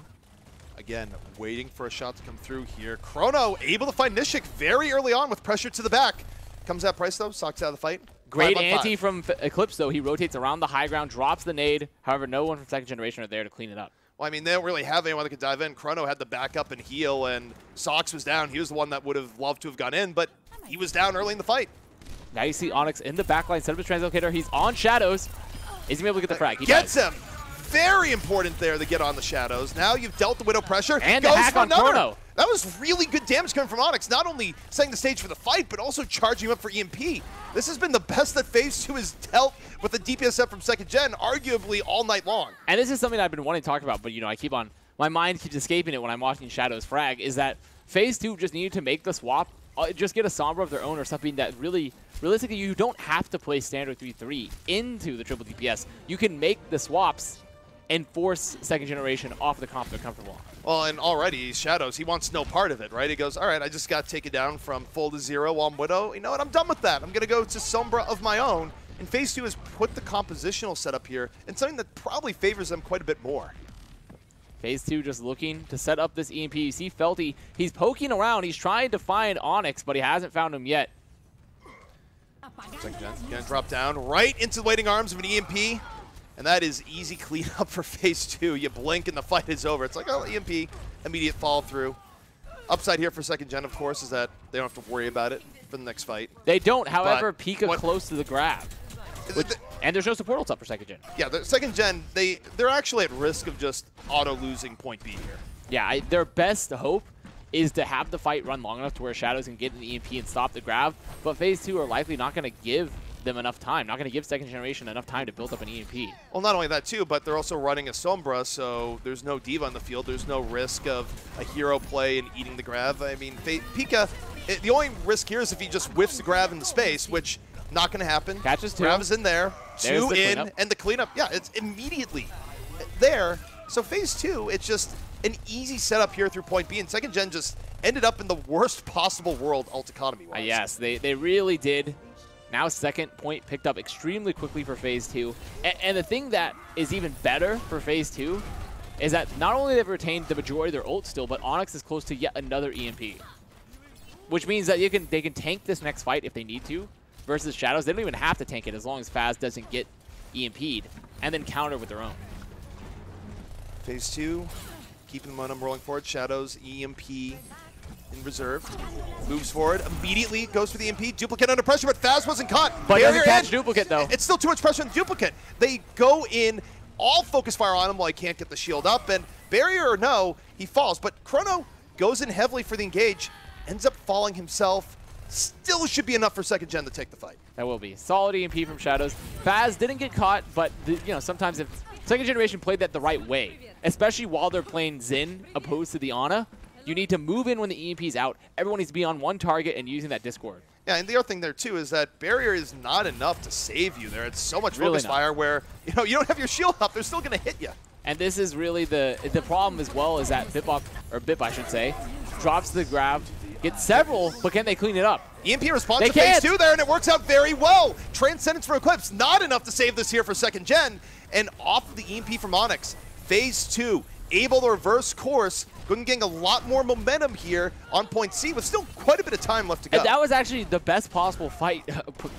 Again, waiting for a shot to come through here. Chrono able to find Nishik very early on with pressure to the back. Comes at price, though. Socks out of the fight. Great anti from Eclipse, though. He rotates around the high ground, drops the nade. However, no one from second generation are there to clean it up. Well, I mean, they don't really have anyone that could dive in. Chrono had the backup and heal, and Sox was down. He was the one that would have loved to have gone in, but he was down early in the fight. Now you see Onyx in the backline, set up his translocator. He's on Shadows. Is he going to be able to get the frag? He gets him. Very important there to get on the Shadows. Now you've dealt the Widow pressure. And the hack on Chrono. That was really good damage coming from Onyx, not only setting the stage for the fight, but also charging him up for EMP. This has been the best that Phase 2 has dealt with the DPS set from second gen, arguably all night long. And this is something I've been wanting to talk about, but my mind keeps escaping it when I'm watching Shadows frag, is that Phase 2 just needed to make the swap, just get a Sombra of their own or something that realistically, you don't have to play standard 3-3 into the triple DPS. You can make the swaps and force second generation off the comp they're comfortable on. Well, and already, Shadows, he wants no part of it, right? He goes, all right, I just got taken down from full to 0 on Widow. You know what? I'm done with that. I'm going to go to Sombra of my own. And Phase 2 has put the compositional setup here in something that probably favors them quite a bit more. Phase 2 just looking to set up this EMP. You see Felty, he's poking around. He's trying to find Onyx, but he hasn't found him yet. Second gen, gonna drop down right into the waiting arms of an EMP. And that is easy cleanup for Phase 2. You blink and the fight is over. It's like, oh, EMP, immediate fall through. Upside here for second gen, of course, is that they don't have to worry about it for the next fight. They don't, however, Pika close to the grab. And there's no support ult up for second gen. Yeah, the second gen, they're actually at risk of just auto-losing point B here. Yeah, their best hope is to have the fight run long enough to where Shadows can get an EMP and stop the grab. But Phase 2 are likely not going to give them enough time, not going to give second generation enough time to build up an EMP. Well, not only that too, but they're also running a Sombra, so there's no Diva on the field. There's no risk of a hero play and eating the grab. I mean, Pika, the only risk here is if he just whiffs the grab into space, which not going to happen. Catches 2. Grab is in there, There's 2 the in, cleanup. and the cleanup, yeah, it's immediately there. So Phase 2, it's just an easy setup here through point B, and second gen just ended up in the worst possible world ult economy-wise. Yes, they really did. Now second point picked up extremely quickly for Phase 2. And the thing that is even better for Phase 2 is that not only they've retained the majority of their ult still, but Onyx is close to yet another EMP. Which means that they can tank this next fight if they need to, versus Shadows. They don't even have to tank it as long as Faz doesn't get EMP'd, and then counter with their own. Phase 2, keeping the momentum rolling forward. Shadows, EMP in reserve. Moves forward, immediately goes for the EMP. Duplicate under pressure, but Faz wasn't caught. But doesn't catch Duplicate, though. It's still too much pressure on Duplicate. They go in, all focus fire on him while he can't get the shield up, and barrier or no, he falls. But Chrono goes in heavily for the engage, ends up falling himself. Still should be enough for second gen to take the fight. That will be. Solid EMP from Shadows. Faz didn't get caught, but sometimes if second generation played that the right way, especially while they're playing Xin opposed to the Ana, you need to move in when the EMP's out. Everyone needs to be on one target and using that Discord. Yeah, and the other thing there too is that barrier is not enough to save you there. It's so much Really focus not. fire where you don't have your shield up. They're still going to hit you. And this is really the problem as well, is that Bip I should say, drops the grab, gets several, but can they clean it up? EMP responds They to Phase can't. 2 there, and it works out very well. Transcendence from Eclipse, not enough to save this here for second gen. And off the EMP from Onyx, Phase 2, able to reverse course, going to gain a lot more momentum here on point C with still quite a bit of time left to go. And that was actually the best possible fight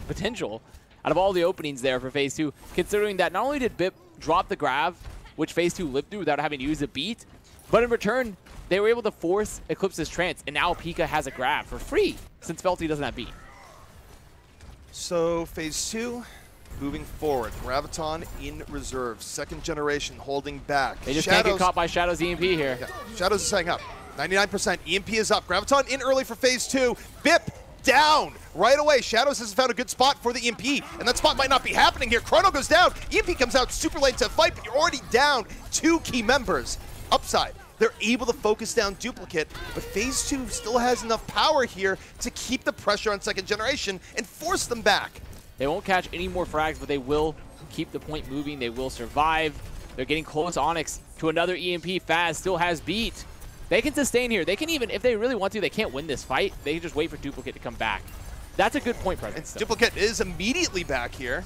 potential out of all the openings there for Phase 2, considering that not only did Bip drop the grab, which Phase 2 lived through without having to use a beat, but in return, they were able to force Eclipse's trance, and now Pika has a grab for free, since Felty doesn't have beat. So Phase 2, moving forward. Graviton in reserve. Second generation holding back. They just can't get caught by Shadow's EMP here. Yeah, Shadows is setting up. 99%. EMP is up. Graviton in early for Phase 2. Bip down right away. Shadows has found a good spot for the EMP, and that spot might not be happening here. Chrono goes down. EMP comes out super late to fight, but you're already down 2 key members. Upside, they're able to focus down Duplicate, but Phase 2 still has enough power here to keep the pressure on second generation and force them back. They won't catch any more frags, but they will keep the point moving. They will survive. They're getting close. Onyx to another EMP. Faz still has beat. They can sustain here. They can even, if they really want to, they can't win this fight. They can just wait for Duplicate to come back. That's a good point presence. Duplicate is immediately back here,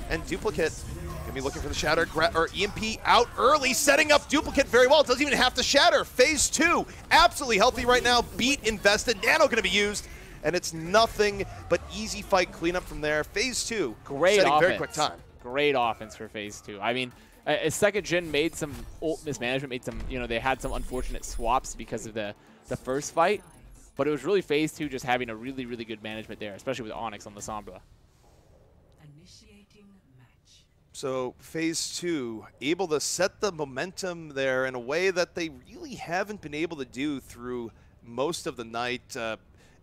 and Duplicate gonna be looking for the shatter, or EMP out early, setting up Duplicate very well. It doesn't even have to shatter. Phase 2, absolutely healthy right now. Beat invested. Nano gonna be used, and it's nothing but easy fight cleanup from there. Phase 2, Great setting offense. very quick time. Great offense for Phase 2. I mean, second gen made some ult mismanagement, made some, they had some unfortunate swaps because of the first fight, but it was really Phase 2 just having a really, really good management there, especially with Onyx on the Sombra. So Phase 2, able to set the momentum there in a way that they really haven't been able to do through most of the night.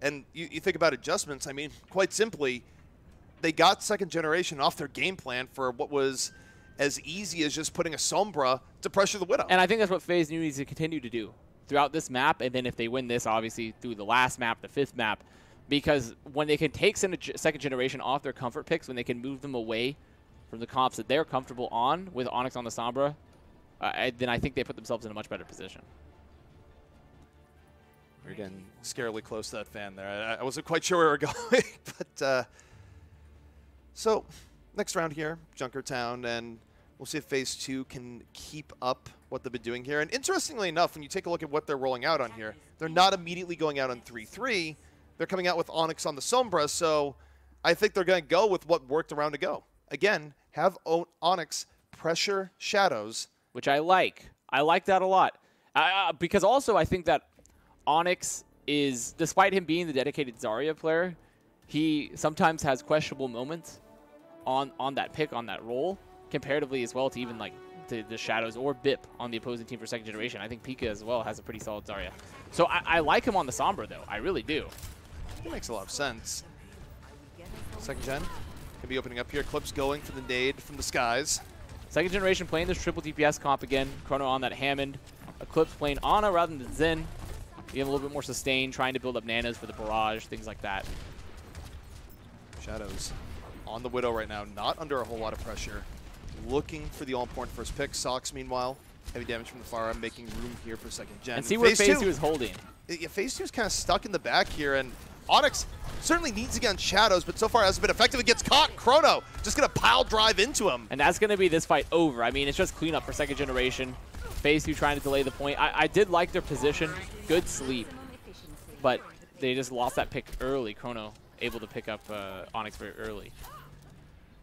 And you think about adjustments, I mean, quite simply, they got second generation off their game plan for what was as easy as just putting a Sombra to pressure the Widow. And I think that's what FaZe needs to continue to do throughout this map, and then if they win this, obviously, through the last map, the 5th map, because when they can take second generation off their comfort picks, when they can move them away from the comps that they're comfortable on with Onyx on the Sombra, then I think they put themselves in a much better position. We're getting scarily close to that fan there. I wasn't quite sure where we were going, but so next round here, Junkertown, and we'll see if Phase 2 can keep up what they've been doing here. And interestingly enough, when you take a look at what they're rolling out on here, they're not immediately going out on 3-3. They're coming out with Onyx on the Sombra, so I think they're going to go with what worked a round ago. Again, have Onyx pressure Shadows. Which I like. I like that a lot. Because also I think that Onyx is, despite him being the dedicated Zarya player, he sometimes has questionable moments on that pick, on that role, comparatively as well to even like the Shadows or Bip on the opposing team for second generation. I think Pika as well has a pretty solid Zarya. So I like him on the Sombra though. I really do. It makes a lot of sense. Second gen can be opening up here. Clips going for the nade from the skies. Second generation playing this triple DPS comp again. Chrono on that Hammond. Eclipse playing Ana rather than Zen. Being a little bit more sustained, trying to build up nanas for the barrage, things like that. Shadows on the Widow right now, not under a whole lot of pressure. Looking for the all-important first pick. Sox, meanwhile, heavy damage from the Pharah, making room here for second gen. And see where Phase 2 is holding. Yeah, Phase 2 is kind of stuck in the back here, and Onyx certainly needs to get on Shadows, but so far hasn't been effective. It gets caught. Chrono just going to pile drive into him. And that's going to be this fight over. I mean, it's just cleanup for second generation. Phase 2 trying to delay the point. I did like their position. Good sleep. But they just lost that pick early. Chrono able to pick up Onyx very early.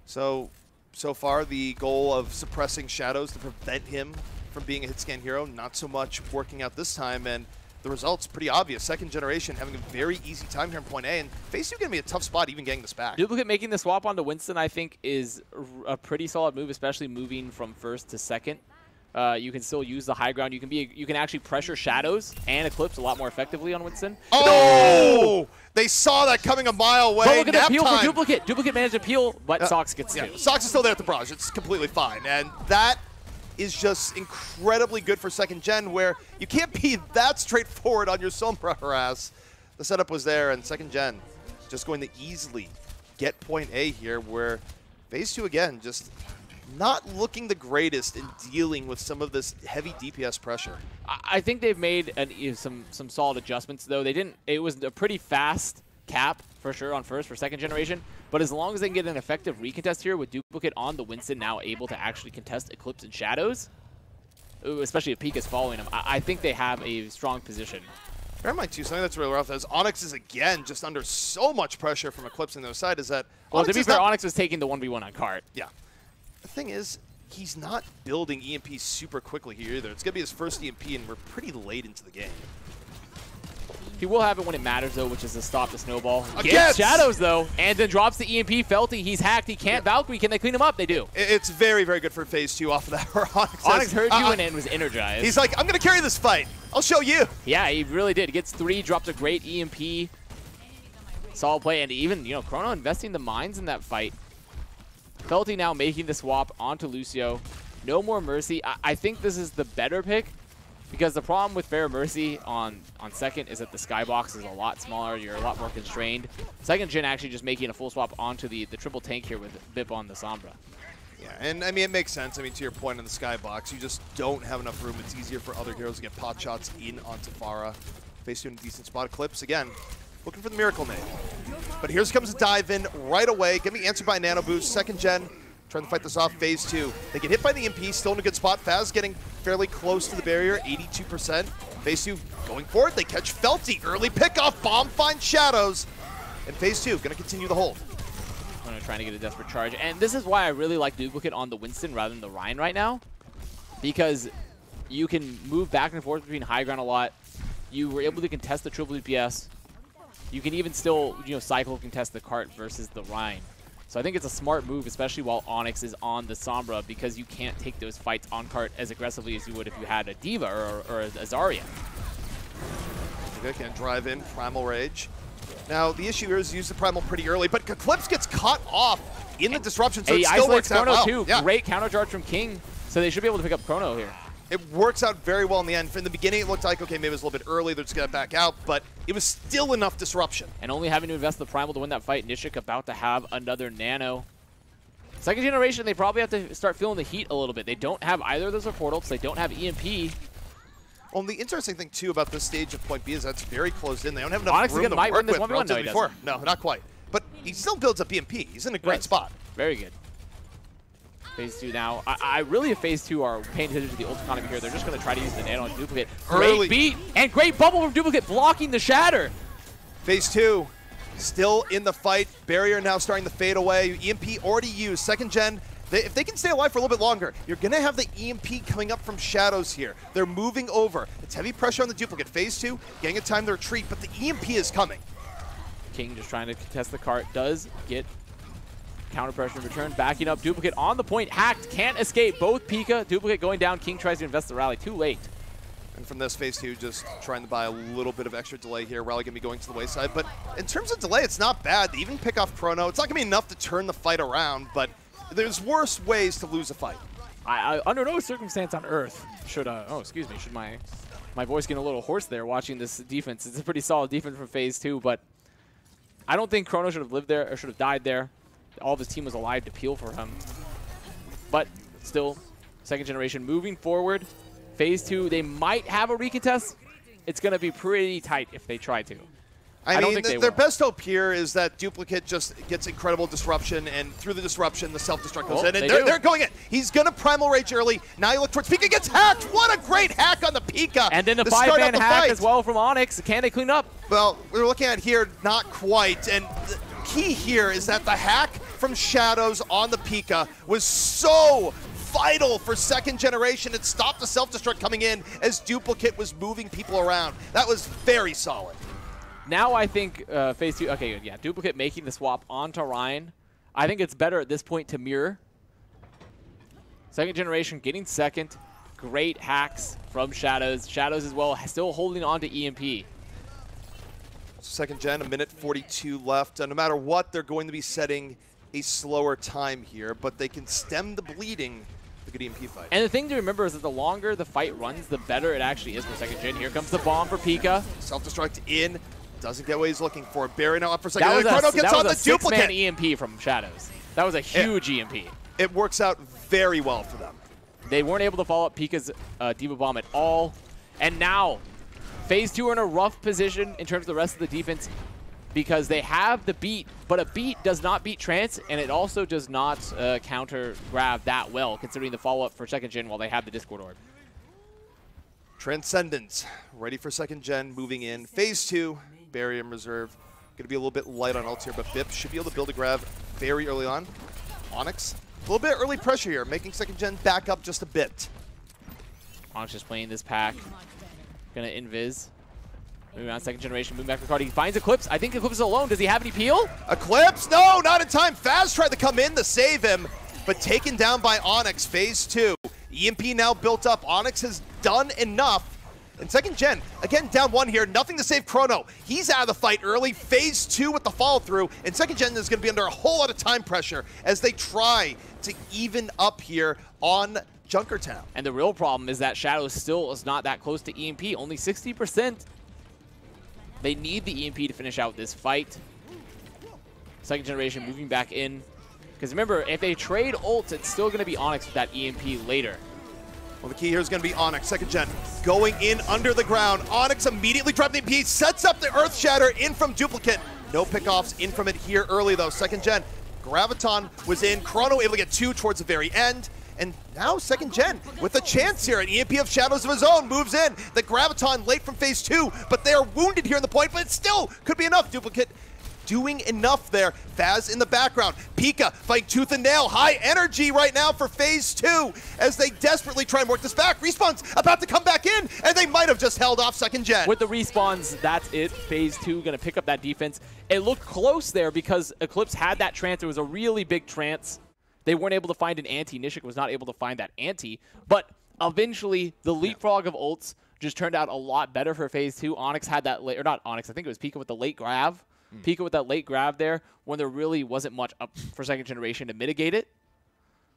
So far, the goal of suppressing Shadows to prevent him from being a hit scan hero, not so much working out this time, and the result's pretty obvious. Second generation having a very easy time here in point A, and Phase 2 going to be a tough spot even getting this back. Duplicate making the swap onto Winston, I think, is a pretty solid move, especially moving from first to second. You can still use the high ground. You can actually pressure Shadows and Eclipse a lot more effectively on Winston. Oh! They saw that coming a mile away. But look at the peel for Duplicate. Duplicate managed to peel, but Sox gets two. Sox is still there at the barrage. It's completely fine. And that is just incredibly good for second gen, where you can't be that straightforward on your Sombra harass. The setup was there, and second gen just going to easily get point A here, where Phase 2 again just not looking the greatest in dealing with some of this heavy DPS pressure. I think they've made some solid adjustments, though. They didn't. It was a pretty fast cap for sure on first for second generation, but as long as they can get an effective recontest here with Duplicate on the Winston, now able to actually contest Eclipse and Shadows, especially if Pika's following him, I think they have a strong position. Bear in mind, too, something that's really rough is Onyx is again just under so much pressure from Eclipse on the other side is that well, to be fair, Onyx was taking the 1v1 on cart. Yeah. The thing is, he's not building EMP super quickly here either. It's going to be his first EMP, and we're pretty late into the game. He will have it when it matters, though, which is to stop the snowball. Gets Shadows, though, and then drops the EMP. Felty, he's hacked. He can't Valkyrie. Can they clean him up? They do. It's very, very good for Phase 2 off of that. Onyx heard you and was energized. He's like, I'm going to carry this fight. I'll show you. Yeah, he really did. Gets 3, drops a great EMP. Solid play, and even, Chrono investing the mines in that fight. Felty now making the swap onto Lucio. No more Mercy. I think this is the better pick, because the problem with Fair Mercy on second is that the skybox is a lot smaller. You're a lot more constrained. Second gen actually just making a full swap onto the triple tank here with Bip on the Sombra. Yeah, and I mean, it makes sense. I mean, to your point in the skybox, you just don't have enough room. It's easier for other heroes to get pot shots in onto Pharah. Phase 2 in a decent spot. Eclipse, again, looking for the Miracle Nade. But here comes a dive in right away. Gonna be answered by a Nano Boost. Second gen trying to fight this off. Phase 2. They get hit by the EMP, still in a good spot. Faz getting fairly close to the barrier, 82%. Phase 2 going forward. They catch Felty. Early pickoff. Bomb finds Shadows. And Phase 2 gonna continue the hold. Trying to get a desperate charge. And this is why I really like Duplicate on the Winston rather than the Ryan right now, because you can move back and forth between high ground a lot. You were able to contest the triple DPS. You can even still, cycle contest the cart versus the Rhine. So I think it's a smart move, especially while Onyx is on the Sombra, because you can't take those fights on cart as aggressively as you would if you had a Diva or a Zarya. Okay, can drive in Primal Rage. Now, the issue here is use the Primal pretty early, but Eclipse gets caught off in the disruption, so it still works out well. Too. Yeah. Great counter charge from King, so they should be able to pick up Chrono here. It works out very well in the end. In the beginning, it looked like, okay, maybe it was a little bit early, they're just going to back out, but it was still enough disruption. And only having to invest the Primal to win that fight. Nishik about to have another Nano. Second generation, they probably have to start feeling the heat a little bit. They don't have either of those portals. They don't have EMP. Well, the interesting thing, too, about this stage of Point B is that's very closed in. They don't have enough Onyx room to might work win this with 1v1. No, he before. doesn't. No, not quite. But he still builds up EMP. He's in a great spot. Very good. Phase 2 now. I really, if Phase 2 are paying attention to the ult economy here, they're just going to try to use the nano on Duplicate. Great beat and great bubble from Duplicate blocking the shatter. Phase 2 still in the fight. Barrier now starting to fade away. EMP already used. Second gen, if they can stay alive for a little bit longer, you're going to have the EMP coming up from shadows here. They're moving over. It's heavy pressure on the Duplicate. Phase 2 getting a time to retreat, but the EMP is coming. King just trying to contest the cart. Does get counter pressure in return. Backing up. Duplicate on the point. Hacked. Can't escape. Both Pika. Duplicate going down. King tries to invest the rally. Too late. And from this, Phase 2 just trying to buy a little bit of extra delay here. Rally going to be going to the wayside. But in terms of delay, it's not bad. They even pick off Chrono. It's not going to be enough to turn the fight around, but there's worse ways to lose a fight. I under no circumstance on earth should, oh, excuse me, should my voice get a little hoarse there watching this defense. It's a pretty solid defense from Phase 2, but I don't think Chrono should have lived there or should have died there. All of his team was alive to peel for him. But still, second generation moving forward. Phase 2, they might have a recontest. It's going to be pretty tight if they try to. I mean, their best hope here is that Duplicate just gets incredible disruption, and through the disruption, the self-destruct goes in, and they're going in. He's going to Primal Rage early. Now you look towards Pika, gets hacked. What a great hack on the Pika. And then the 5-man hack as well from Onyx. Can they clean up? Well, we're looking at here, not quite. And the key here is that the hack from Shadows on the Pika was so vital for second generation. It stopped the self-destruct coming in as Duplicate was moving people around. That was very solid. Now I think Phase 2, okay, yeah, Duplicate making the swap onto Ryan. I think it's better at this point to mirror. Second generation getting second. Great hacks from Shadows. Shadows as well, still holding on to EMP. Second gen, 1:42 left. No matter what, they're going to be setting a slower time here, but they can stem the bleeding. The good EMP fight. And the thing to remember is that the longer the fight runs, the better it actually is for second gen. Here comes the bomb for Pika. Self-destruct in. Doesn't get what he's looking for. Barry now up for second. That was a Duplicate. 6-man EMP from Shadows. That was a huge EMP. It works out very well for them. They weren't able to follow up Pika's Diva Bomb at all. And now, Phase 2 are in a rough position in terms of the rest of the defense because they have the beat, but a beat does not beat Trance, and it also does not counter grab that well, considering the follow-up for second gen while they have the Discord Orb. Transcendence, ready for second gen, moving in. Phase 2. Barrier in reserve. Going to be a little bit light on ults here, but Bip should be able to build a grab very early on. Onyx, a little bit early pressure here, making second gen back up just a bit. Onyx just playing this pack. Going to invis. Moving on second generation, moving back to the card. He finds Eclipse. I think Eclipse is alone. Does he have any peel? Eclipse? No, not in time. Faz tried to come in to save him, but taken down by Onyx. Phase 2. EMP now built up. Onyx has done enough. And second gen, again, down one here, nothing to save Chrono. He's out of the fight early. Phase 2 with the follow through, and second gen is going to be under a whole lot of time pressure as they try to even up here on Junkertown. And the real problem is that Shadow still is not that close to EMP, only 60%. They need the EMP to finish out this fight. Second generation moving back in. Because remember, if they trade ults, it's still going to be Onyx with that EMP later. Well, the key here is going to be Onyx, second gen, going in under the ground. Onyx immediately dropping the EP, sets up the Earth Shatter in from Duplicate. No pickoffs in from it here early, though. Second gen, Graviton was in. Chrono able to get 2 towards the very end. And now second gen with a chance here. An EMP of Shadows of his own moves in. The Graviton late from Phase 2, but they are wounded here in the point, but it still could be enough. Duplicate doing enough there. Faz in the background. Pika fighting tooth and nail. High energy right now for Phase 2 as they desperately try and work this back. Respawn's about to come back in, and they might have just held off second gen. With the respawns, that's it. Phase 2 going to pick up that defense. It looked close there because Eclipse had that trance. It was a really big trance. They weren't able to find an anti. Nishik was not able to find that anti. But eventually, the leapfrog of ults just turned out a lot better for Phase 2. Onyx had that late, or not Onyx, I think it was Pika with the late grab. Pika with that late grab there when there really wasn't much up for second generation to mitigate it.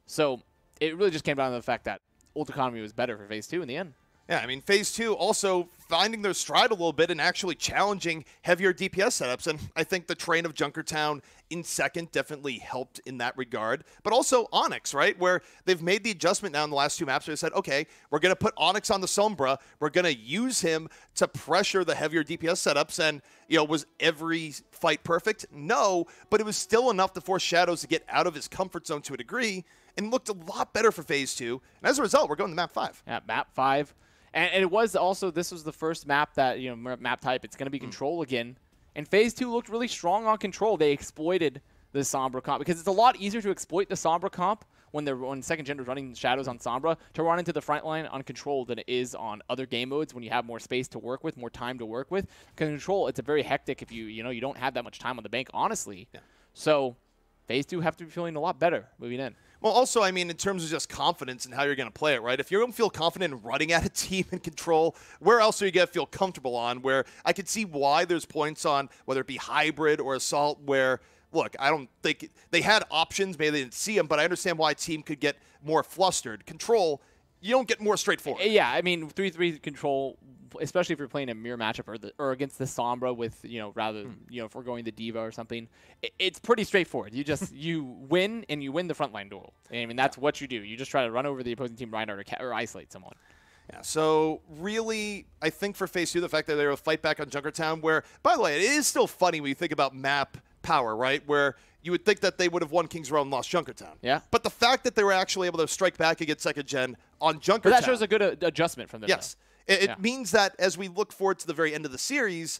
So it really just came down to the fact that ult economy was better for Phase 2 in the end. Yeah, I mean, Phase 2 also finding their stride a little bit and actually challenging heavier DPS setups. And I think the train of Junkertown in second definitely helped in that regard. But also Onyx, right? Where they've made the adjustment now in the last 2 maps where they said, okay, we're going to put Onyx on the Sombra. We're going to use him to pressure the heavier DPS setups. And, you know, was every fight perfect? No, but it was still enough to force Shadows to get out of his comfort zone to a degree and looked a lot better for Phase 2. And as a result, we're going to map 5. Yeah, map 5. And it was also, this was the first map that, you know, map type, it's going to be control again. And Phase 2 looked really strong on control. They exploited the Sombra comp because it's a lot easier to exploit the Sombra comp when second gen is running Shadows on Sombra to run into the front line on control than it is on other game modes when you have more space to work with, more time to work with. Because control, it's a very hectic if you don't have that much time on the bank, honestly. Yeah. So Phase 2 have to be feeling a lot better moving in. Well, also, I mean, in terms of just confidence and how you're going to play it, right? If you're going to feel confident in running at a team in control, where else are you going to feel comfortable on? Where I could see why there's points on whether it be hybrid or assault where, look, I don't think they had options. Maybe they didn't see them, but I understand why a team could get more flustered. Control, you don't get more straightforward. Yeah, I mean, 3-3 control, especially if you're playing a mirror matchup or against the Sombra with, rather, if we're going the Diva or something, it's pretty straightforward. You win, and you win the frontline duel. I mean, that's what you do. You just try to run over the opposing team Reinhardt or isolate someone. Yeah, so really, I think for Phase 2, the fact that they were able to fight back on Junkertown, where, by the way, it is still funny when you think about map power, right? Where you would think that they would have won King's Row and lost Junkertown. Yeah. But the fact that they were actually able to strike back against second gen on Junkertown. But that shows a good adjustment from them. Yes. It means that as we look forward to the very end of the series,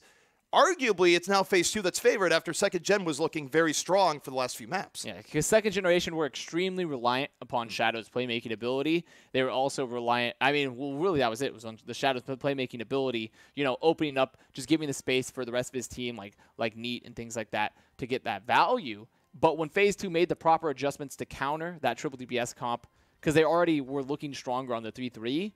arguably it's now Phase 2 that's favored after second gen was looking very strong for the last few maps. Yeah, because second generation were extremely reliant upon Shadow's playmaking ability. They were also reliant, I mean, well, really that was it. It was on the Shadow's playmaking ability, opening up, just giving the space for the rest of his team, like Neat and things like that, to get that value. But when Phase 2 made the proper adjustments to counter that triple DPS comp, because they already were looking stronger on the 3-3,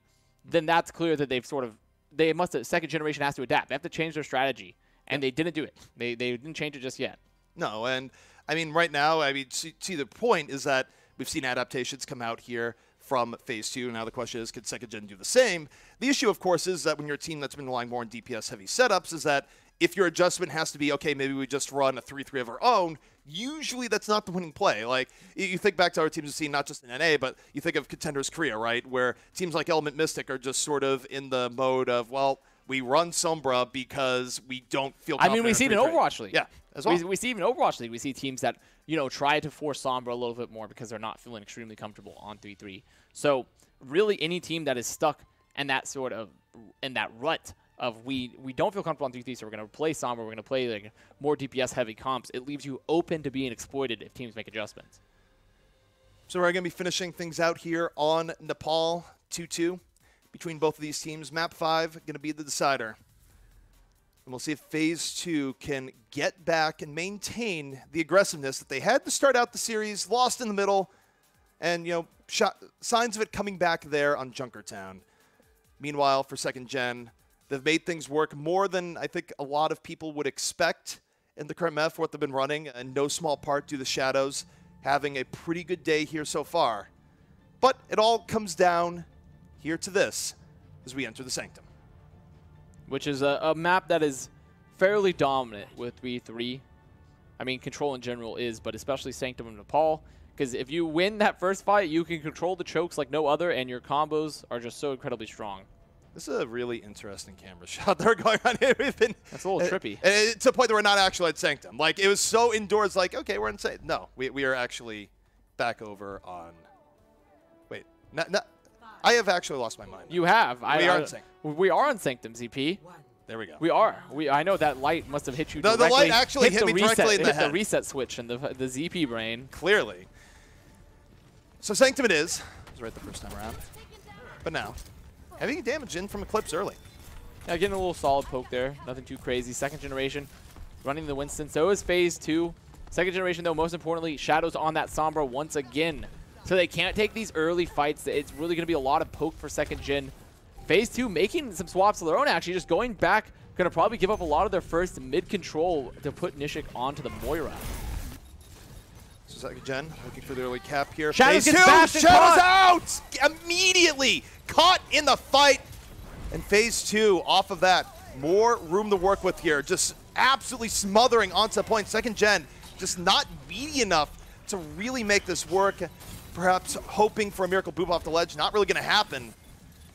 then that's clear that second generation has to adapt. They have to change their strategy, and they didn't do it. They didn't change it just yet. No, and I mean, right now, see the point is that we've seen adaptations come out here from Phase 2. Now the question is, could second gen do the same? The issue, of course, is that when you're a team that's been relying more on DPS-heavy setups, is that if your adjustment has to be, okay, maybe we just run a 3-3 of our own, usually that's not the winning play. Like, you think back to our teams we've seen, not just in NA, but you think of Contenders Korea, right, where teams like Element Mystic are just sort of in the mode of, well, we run Sombra because we don't feel confident. I mean, we see it in Overwatch League. Yeah, as well. We see even Overwatch League. We see teams that, try to force Sombra a little bit more because they're not feeling extremely comfortable on 3-3. So, really, any team that is stuck in that rut of we don't feel comfortable on 3-3, so we're going to play Sombra, we're going to play more DPS-heavy comps, it leaves you open to being exploited if teams make adjustments. So we're going to be finishing things out here on Nepal 2-2 between both of these teams. Map 5 going to be the decider. And we'll see if Phase 2 can get back and maintain the aggressiveness that they had to start out the series, lost in the middle, and, signs of it coming back there on Junkertown. Meanwhile, for second gen, they've made things work more than I think a lot of people would expect in the current map for what they've been running, and no small part due to Shadows having a pretty good day here so far. But it all comes down here to this as we enter the Sanctum. Which is a map that is fairly dominant with 3-3. I mean, control in general is, but especially Sanctum of Nepal. Because if you win that first fight, you can control the chokes like no other, and your combos are just so incredibly strong. This is a really interesting camera shot they're going on here. That's a little trippy. To the point that we're not actually at Sanctum. Like, it was so indoors, like, okay, we're in Sanctum. No, we are actually back over on... Wait, I have actually lost my mind. You have. We are in Sanctum. We are on Sanctum, ZP. There we go. We are. I know that light must have hit you directly. The light actually hit me directly in the head. Hit the reset switch in the ZP brain. Clearly. So Sanctum it is. It was right the first time around. But now... having damage in from Eclipse early. Yeah, getting a little solid poke there. Nothing too crazy. Second generation running the Winston. So is Phase 2. Second generation, though, most importantly, Shadows on that Sombra once again. So they can't take these early fights. It's really going to be a lot of poke for second gen. Phase 2 making some swaps of their own, actually. Just going back. Going to probably give up a lot of their first mid-control to put Nishik onto the Moira. So second gen looking for the early cap here. Shadows Phase 2! Shadows out! Immediately! Caught in the fight. And phase 2, off of that, more room to work with here. Just absolutely smothering onto point. Second gen, just not beady enough to really make this work. Perhaps hoping for a miracle boop off the ledge, not really going to happen.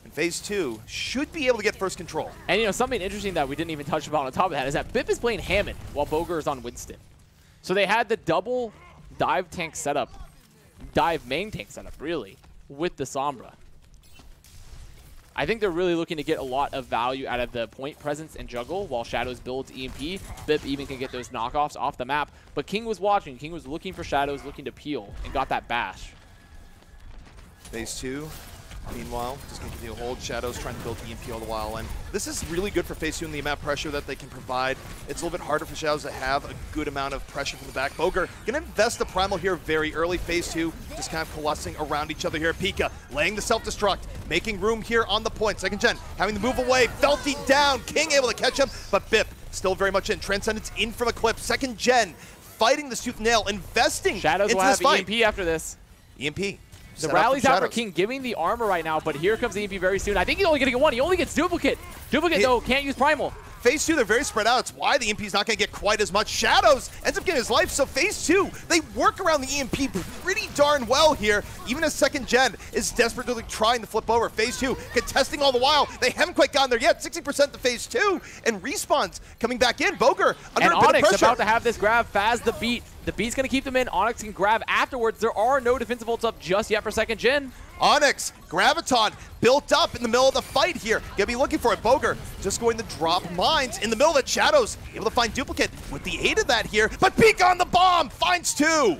And phase 2 should be able to get first control. And you know, something interesting that we didn't even touch upon on top of that is that Bip is playing Hammond while Boger is on Winston. So they had the double dive tank setup, dive main tank setup, really, with the Sombra. I think they're really looking to get a lot of value out of the point presence and juggle while Shadows builds EMP. Bip even can get those knockoffs off the map. But King was watching. King was looking for Shadows, looking to peel, and got that bash. Phase 2, meanwhile, just going to continue to hold. Shadows trying to build EMP all the while. And this is really good for phase 2 and the amount of pressure that they can provide. It's a little bit harder for Shadows to have a good amount of pressure from the back. Boger going to invest the Primal here very early. Phase 2 just kind of coalescing around each other here. Pika laying the self-destruct, making room here on the point. Second gen having to move away. Felty down. King able to catch him, but Bip still very much in. Transcendence in from a clip. Second gen fighting the tooth and nail, investing Shadows into will this have fight. EMP after this. EMP. The rally's out for King, giving the armor right now, but here comes the EMP very soon. I think he's only going to get one. He only gets duplicate. Duplicate, though, can't use Primal. Phase 2, they're very spread out. It's why the EMP's not going to get quite as much. Shadows ends up getting his life, so phase 2, they work around the EMP pretty darn well here, even as second gen is desperately trying to flip over. Phase 2, contesting all the while. They haven't quite gotten there yet. 60% to phase 2, and respawns coming back in. Boger under a bit of Onyx pressure. about to have this grab, Faz the beat. The beat's going to keep them in. Onyx can grab afterwards. There are no defensive ults up just yet for second gen. Onyx, Graviton, built up in the middle of the fight here. Gonna be looking for it. Boger just going to drop mines in the middle of the Shadows. Able to find duplicate with the aid of that here, but Pika on the bomb, finds 2.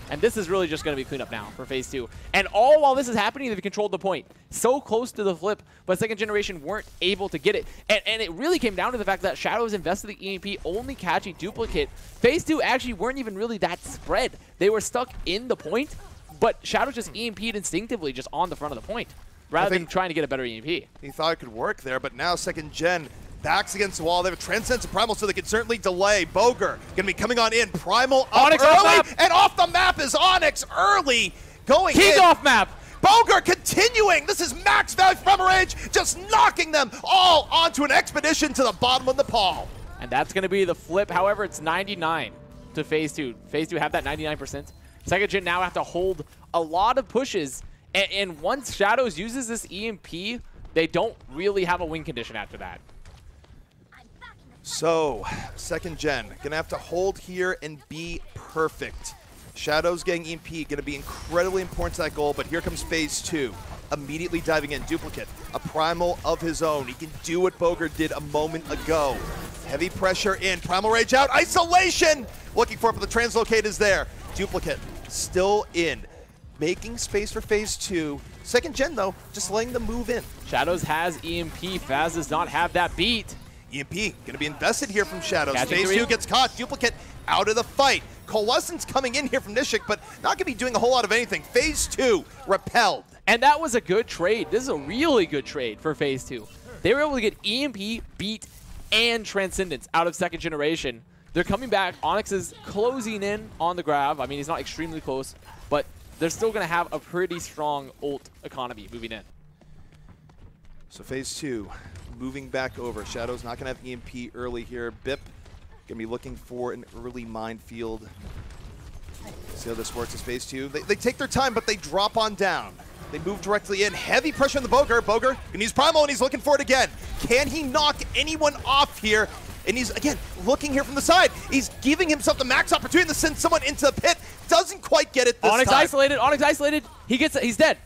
And this is really just going to be cleanup now for phase 2. And all while this is happening, they've controlled the point. So close to the flip, but second generation weren't able to get it. And it really came down to the fact that Shadows invested the EMP, only catching duplicate. Phase 2 actually weren't even really that spread. They were stuck in the point, but Shadows just EMP'd instinctively just on the front of the point, rather than trying to get a better EMP. He thought it could work there, but now second gen backs against the wall. They have a Transcendence and Primal, so they can certainly delay. Boger going to be coming on in. Primal up Onyx early, off and off the map is Onyx early. Going King in. off map. Boger continuing. This is max value from range, just knocking them all onto an expedition to the bottom of Nepal. And that's going to be the flip. However, it's 99 to phase 2. Phase 2 have that 99%. Second gen now have to hold a lot of pushes. And once Shadows uses this EMP, they don't really have a win condition after that. So, second gen, gonna have to hold here and be perfect. Shadows getting EMP, gonna be incredibly important to that goal, but here comes phase 2. Immediately diving in, duplicate, a primal of his own. He can do what Boger did a moment ago. Heavy pressure in, primal rage out, isolation! Looking for it, but the translocate is there. Duplicate, still in. Making space for phase 2. Second gen though, just letting them move in. Shadows has EMP, Faz does not have that beat. EMP gonna be invested here from Shadows. Catching Phase 3. 2 gets caught. Duplicate out of the fight. Coalescence coming in here from Nishik, but not gonna be doing a whole lot of anything. Phase 2 repelled. And that was a good trade. This is a really good trade for phase 2. They were able to get EMP, beat, and Transcendence out of second generation. They're coming back. Onyx is closing in on the grab. I mean, he's not extremely close, but they're still gonna have a pretty strong ult economy moving in. So phase 2 moving back over. Shadows not gonna have EMP early here. Bip gonna be looking for an early minefield. See how this works as phase 2. They take their time, but they drop on down. They move directly in. Heavy pressure on the Boger. Boger gonna use Primal, and he's looking for it again. Can he knock anyone off here? And he's, again, looking here from the side. He's giving himself the max opportunity to send someone into the pit. Doesn't quite get it this Onyx time. isolated. Onyx isolated. He gets it. He's dead.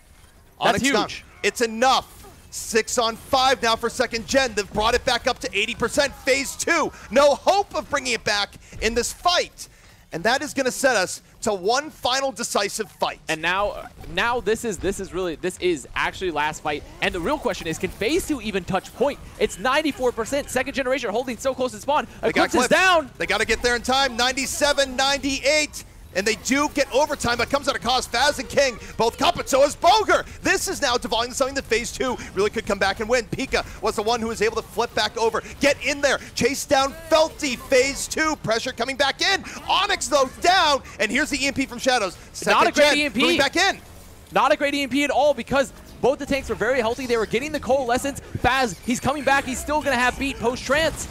That's Onyx huge. down. It's enough. 6 on 5 now for second gen. They've brought it back up to 80%. Phase 2. No hope of bringing it back in this fight. And that is going to set us to one final decisive fight. And now this is actually last fight. And the real question is, can phase 2 even touch point? It's 94%. Second generation holding so close to spawn. Eclipse is down. They got to get there in time. 97, 98. And they do get overtime, but comes at a cost. Faz and King both cup it, so is Boger. This is now devolving to something that phase 2 really could come back and win. Pika was the one who was able to flip back over, get in there, chase down Felty. Phase 2, pressure coming back in. Onyx, though, down, and here's the EMP from Shadows. Second Not a great gen EMP. moving back in. Not a great EMP at all, because Both the tanks were very healthy. They were getting the coalescence. Faz, he's coming back. He's still going to have beat post-trance.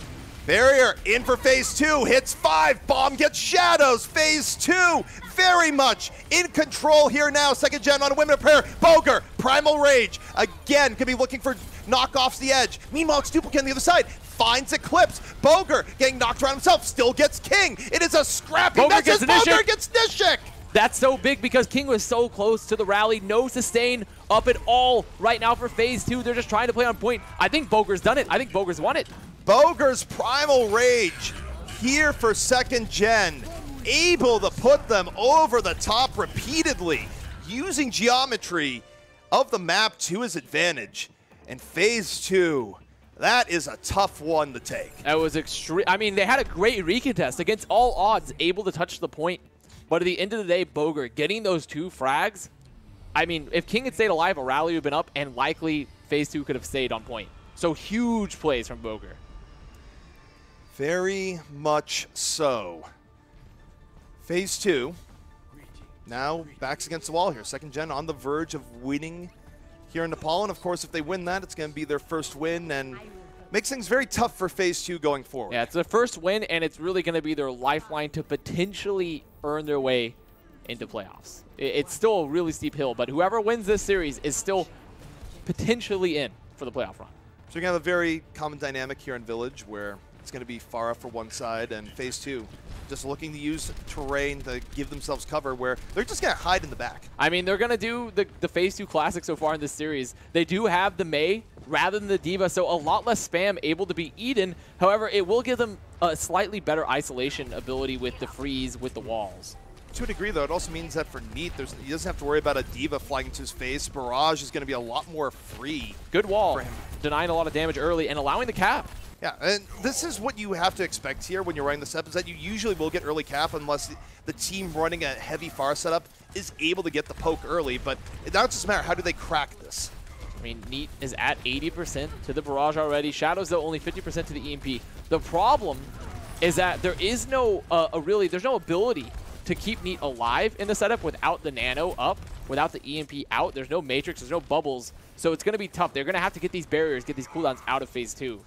Barrier in for phase 2, hits 5, bomb gets Shadows. Phase 2, very much in control here now. Second gen on a Women of Prayer. Boger, Primal Rage, again, could be looking for knockoffs the edge. Meanwhile, it's Duplicate on the other side. Finds Eclipse. Boger getting knocked around himself, still gets King. It is a scrappy mess as Boger gets Nishik. That's so big because King was so close to the rally. No sustain up at all right now for phase 2. They're just trying to play on point. I think Boger's done it. I think Boger's won it. Boger's Primal Rage here for second gen, able to put them over the top repeatedly, using geometry of the map to his advantage. And phase 2, that is a tough one to take. That was extreme. I mean, they had a great recontest against all odds, able to touch the point. But at the end of the day, Boger getting those 2 frags, I mean, if King had stayed alive, a rally would have been up, and likely phase 2 could have stayed on point. So huge plays from Boger. Very much so. Phase 2, now backs against the wall here. Second gen on the verge of winning here in Nepal. And of course, if they win that, it's going to be their first win and makes things very tough for phase 2 going forward. Yeah, it's their first win, and it's really going to be their lifeline to potentially earn their way into playoffs. It's still a really steep hill, but whoever wins this series is still potentially in for the playoff run. So you're going to have a very common dynamic here in Village where it's going to be Pharah for one side and phase 2 just looking to use terrain to give themselves cover where they're just going to hide in the back. I mean, they're going to do the phase 2 classic so far in this series. They do have the Mei rather than the Diva, so a lot less spam able to be eaten. However, it will give them a slightly better isolation ability with the freeze with the walls. To a degree, though, it also means that for Neat, he doesn't have to worry about a Diva flying into his face. Barrage is going to be a lot more free. Good wall, for him. Denying a lot of damage early and allowing the cap. Yeah, and this is what you have to expect here when you're running the step, is that you usually will get early cap unless the team running a heavy Pharah setup is able to get the poke early, but now it's just a matter, how do they crack this? I mean, Neat is at 80% to the Barrage already. Shadows, though, only 50% to the EMP. The problem is that there is no, there's no ability to keep Neat alive in the setup without the Nano up, without the EMP out. There's no Matrix, there's no bubbles, so it's going to be tough. They're going to have to get these barriers, get these cooldowns out of phase 2.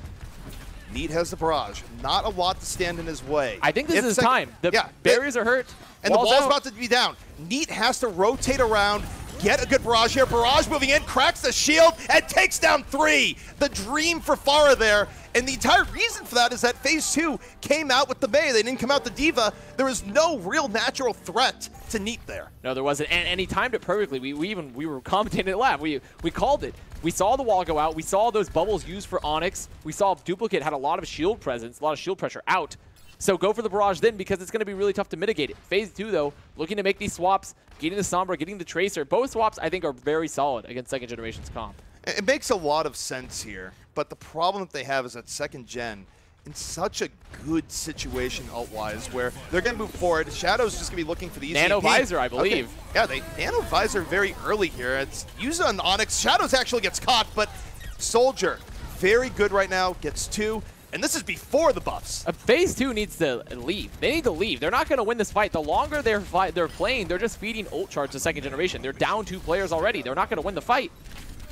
Neat has the Barrage. Not a lot to stand in his way. I think this is time. The barriers are hurt. And the wall's about to be down. Neat has to rotate around, get a good Barrage here. Barrage moving in, cracks the shield, and takes down 3. The dream for Pharah there. And the entire reason for that is that phase 2 came out with the Mei. They didn't come out the Diva. There was no real natural threat to Neat there. No, there wasn't. And he timed it perfectly. We were commentating it live. We called it. We saw the wall go out. We saw those bubbles used for Onyx. We saw Duplicate had a lot of shield presence, a lot of shield pressure out. So go for the Barrage then, because it's going to be really tough to mitigate it. Phase 2, though, looking to make these swaps, getting the Sombra, getting the Tracer. Both swaps, I think, are very solid against second generation's comp. It makes a lot of sense here, but the problem that they have is that second gen in such a good situation alt-wise where they're going to move forward. Shadow's just going to be looking for the easy Nano Visor, I believe. Okay. Yeah, they Nano Visor very early here. It's used on Onyx. Shadows actually gets caught, but Soldier, very good right now, gets 2. And this is before the buffs. Phase 2 needs to leave. They need to leave. They're not going to win this fight. The longer they're playing, they're just feeding ult charge to second generation. They're down 2 players already. They're not going to win the fight.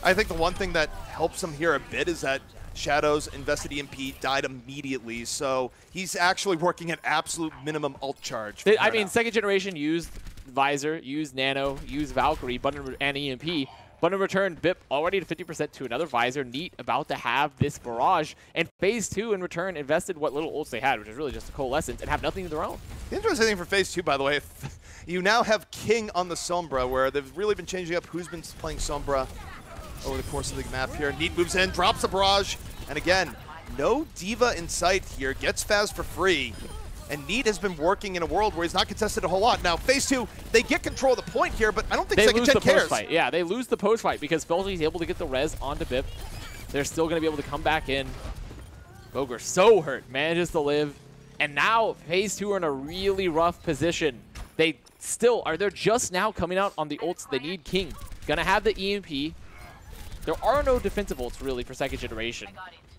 I think the one thing that helps him here a bit is that Shadows invested EMP, died immediately, so he's actually working at absolute minimum ult charge. I mean, second generation used Visor, used Nano, used Valkyrie, and EMP. But in return, BIP already to 50% to another Visor. Neat about to have this Barrage. And phase 2 in return invested what little ults they had, which is really just a Coalescence, and have nothing of their own. The interesting thing for phase 2, by the way, you now have King on the Sombra, where they've really been changing up who's been playing Sombra over the course of the map here. Neat moves in, drops a Barrage, and again, no Diva in sight here. Gets Faz for free. And Neat has been working in a world where he's not contested a whole lot. Now, phase 2, they get control of the point here, but I don't think second gen cares. Fight. Yeah, they lose the post fight because Felzy's able to get the res onto BIP. They're still going to be able to come back in. Boger so hurt, manages to live. And now phase 2 are in a really rough position. They're just now coming out on the ults. They need King. Gonna have the EMP. There are no defensive ults really for second generation.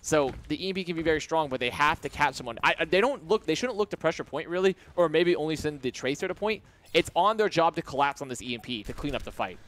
So the EMP can be very strong, but they have to catch someone. They shouldn't look to pressure point really, or maybe only send the Tracer to point. It's on their job to collapse on this EMP to clean up the fight.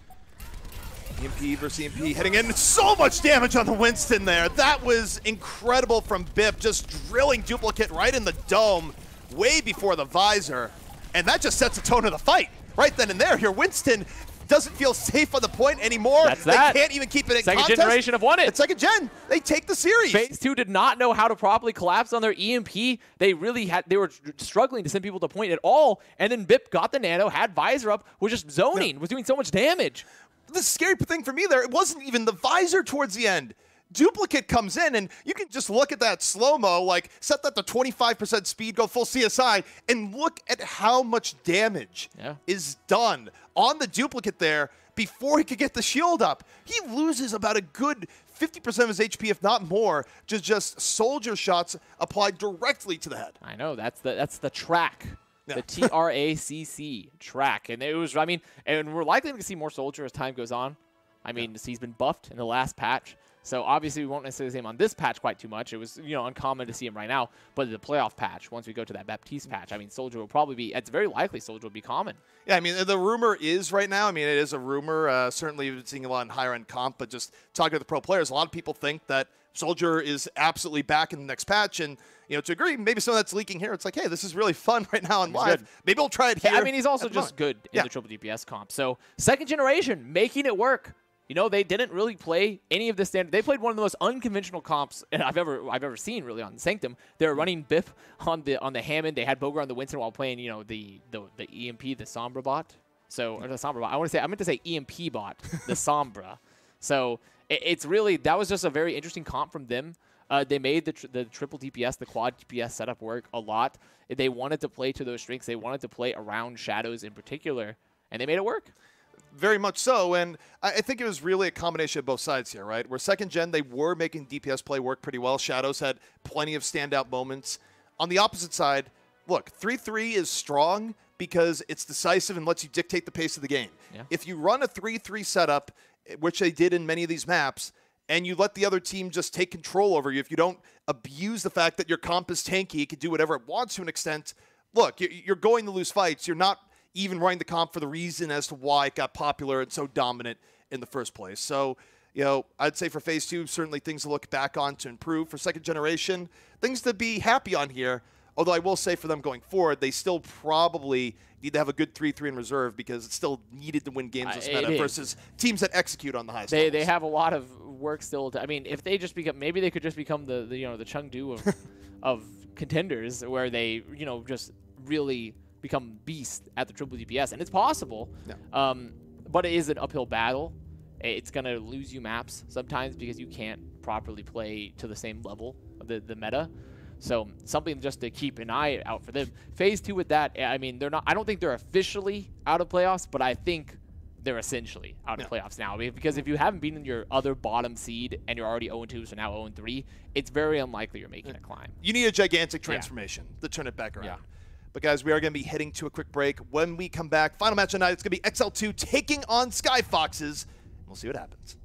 EMP versus EMP heading in. So much damage on the Winston there. That was incredible from Bip, just drilling Duplicate right in the dome way before the visor. And that just sets the tone of the fight. Right then and there, here Winston doesn't feel safe on the point anymore. That's that. They can't even keep it in contest. Second generation have won it. It's second gen. They take the series. Phase 2 did not know how to properly collapse on their EMP. They were struggling to send people to point at all. And then Bip got the nano, had visor up, was just zoning, was doing so much damage. The scary thing for me there, it wasn't even the visor towards the end. Duplicate comes in, and you can just look at that slow-mo, like set that to 25% speed, go full CSI, and look at how much damage is done on the Duplicate there before he could get the shield up. He loses about a good 50% of his HP, if not more, just soldier shots applied directly to the head. I know, that's the track. Yeah. The TRACC track. And it was, I mean, and we're likely to see more soldier as time goes on. I mean, he's been buffed in the last patch. So obviously we won't necessarily see him on this patch quite too much. It was, you know, uncommon to see him right now. But the playoff patch, once we go to that Baptiste patch, I mean, Soldier will probably be, it's very likely Soldier will be common. Yeah, I mean, the rumor is right now, I mean, it is a rumor. Certainly seeing a lot in higher-end comp, but just talking to the pro players, a lot of people think that Soldier is absolutely back in the next patch. And, you know, to agree, maybe some of that's leaking here. It's like, hey, this is really fun right now on live. Good. Maybe I'll try it here. I mean, he's also just good in the triple DPS comp. So second generation, making it work. You know, they didn't really play any of the standard. They played one of the most unconventional comps I've ever seen really on Sanctum. They were running Biff on the Hammond. They had Boger on the Winston while playing, you know, the EMP, the Sombra bot. So or the Sombra bot. I meant to say EMP bot, the Sombra. So it's really, that was just a very interesting comp from them. They made the triple DPS, the quad DPS setup work a lot. They wanted to play to those strengths. They wanted to play around Shadows in particular, and they made it work. Very much so, and I think it was really a combination of both sides here, right? Where second gen, they were making DPS play work pretty well. Shadows had plenty of standout moments. On the opposite side, look, 3-3 is strong because it's decisive and lets you dictate the pace of the game. Yeah. If you run a 3-3 setup, which they did in many of these maps, and you let the other team just take control over you, if you don't abuse the fact that your comp is tanky, it can do whatever it wants to an extent, look, you're going to lose fights. You're not even running the comp for the reason as to why it got popular and so dominant in the first place. So, you know, I'd say for Phase 2, certainly things to look back on to improve. For second generation, things to be happy on here. Although I will say for them going forward, they still probably need to have a good 3-3 in reserve because it's still needed to win games this meta versus teams that execute on the highest levels. They have a lot of work still to, I mean, if they just become, maybe they could just become the you know, the Chengdu of contenders, where they, you know, just really become beast at the triple DPS, and it's possible. Yeah. But it is an uphill battle. It's going to lose you maps sometimes because you can't properly play to the same level of the meta. So something just to keep an eye out for them. Phase 2 with that, I mean, they're not, I don't think they're officially out of playoffs, but I think they're essentially out of playoffs now. Because if you haven't beaten your other bottom seed and you're already 0-2, so now 0-3, it's very unlikely you're making a climb. You need a gigantic transformation to turn it back around. Yeah. But guys, we are going to be heading to a quick break. When we come back, final match tonight, it's going to be XL2 taking on Sky Foxes. We'll see what happens.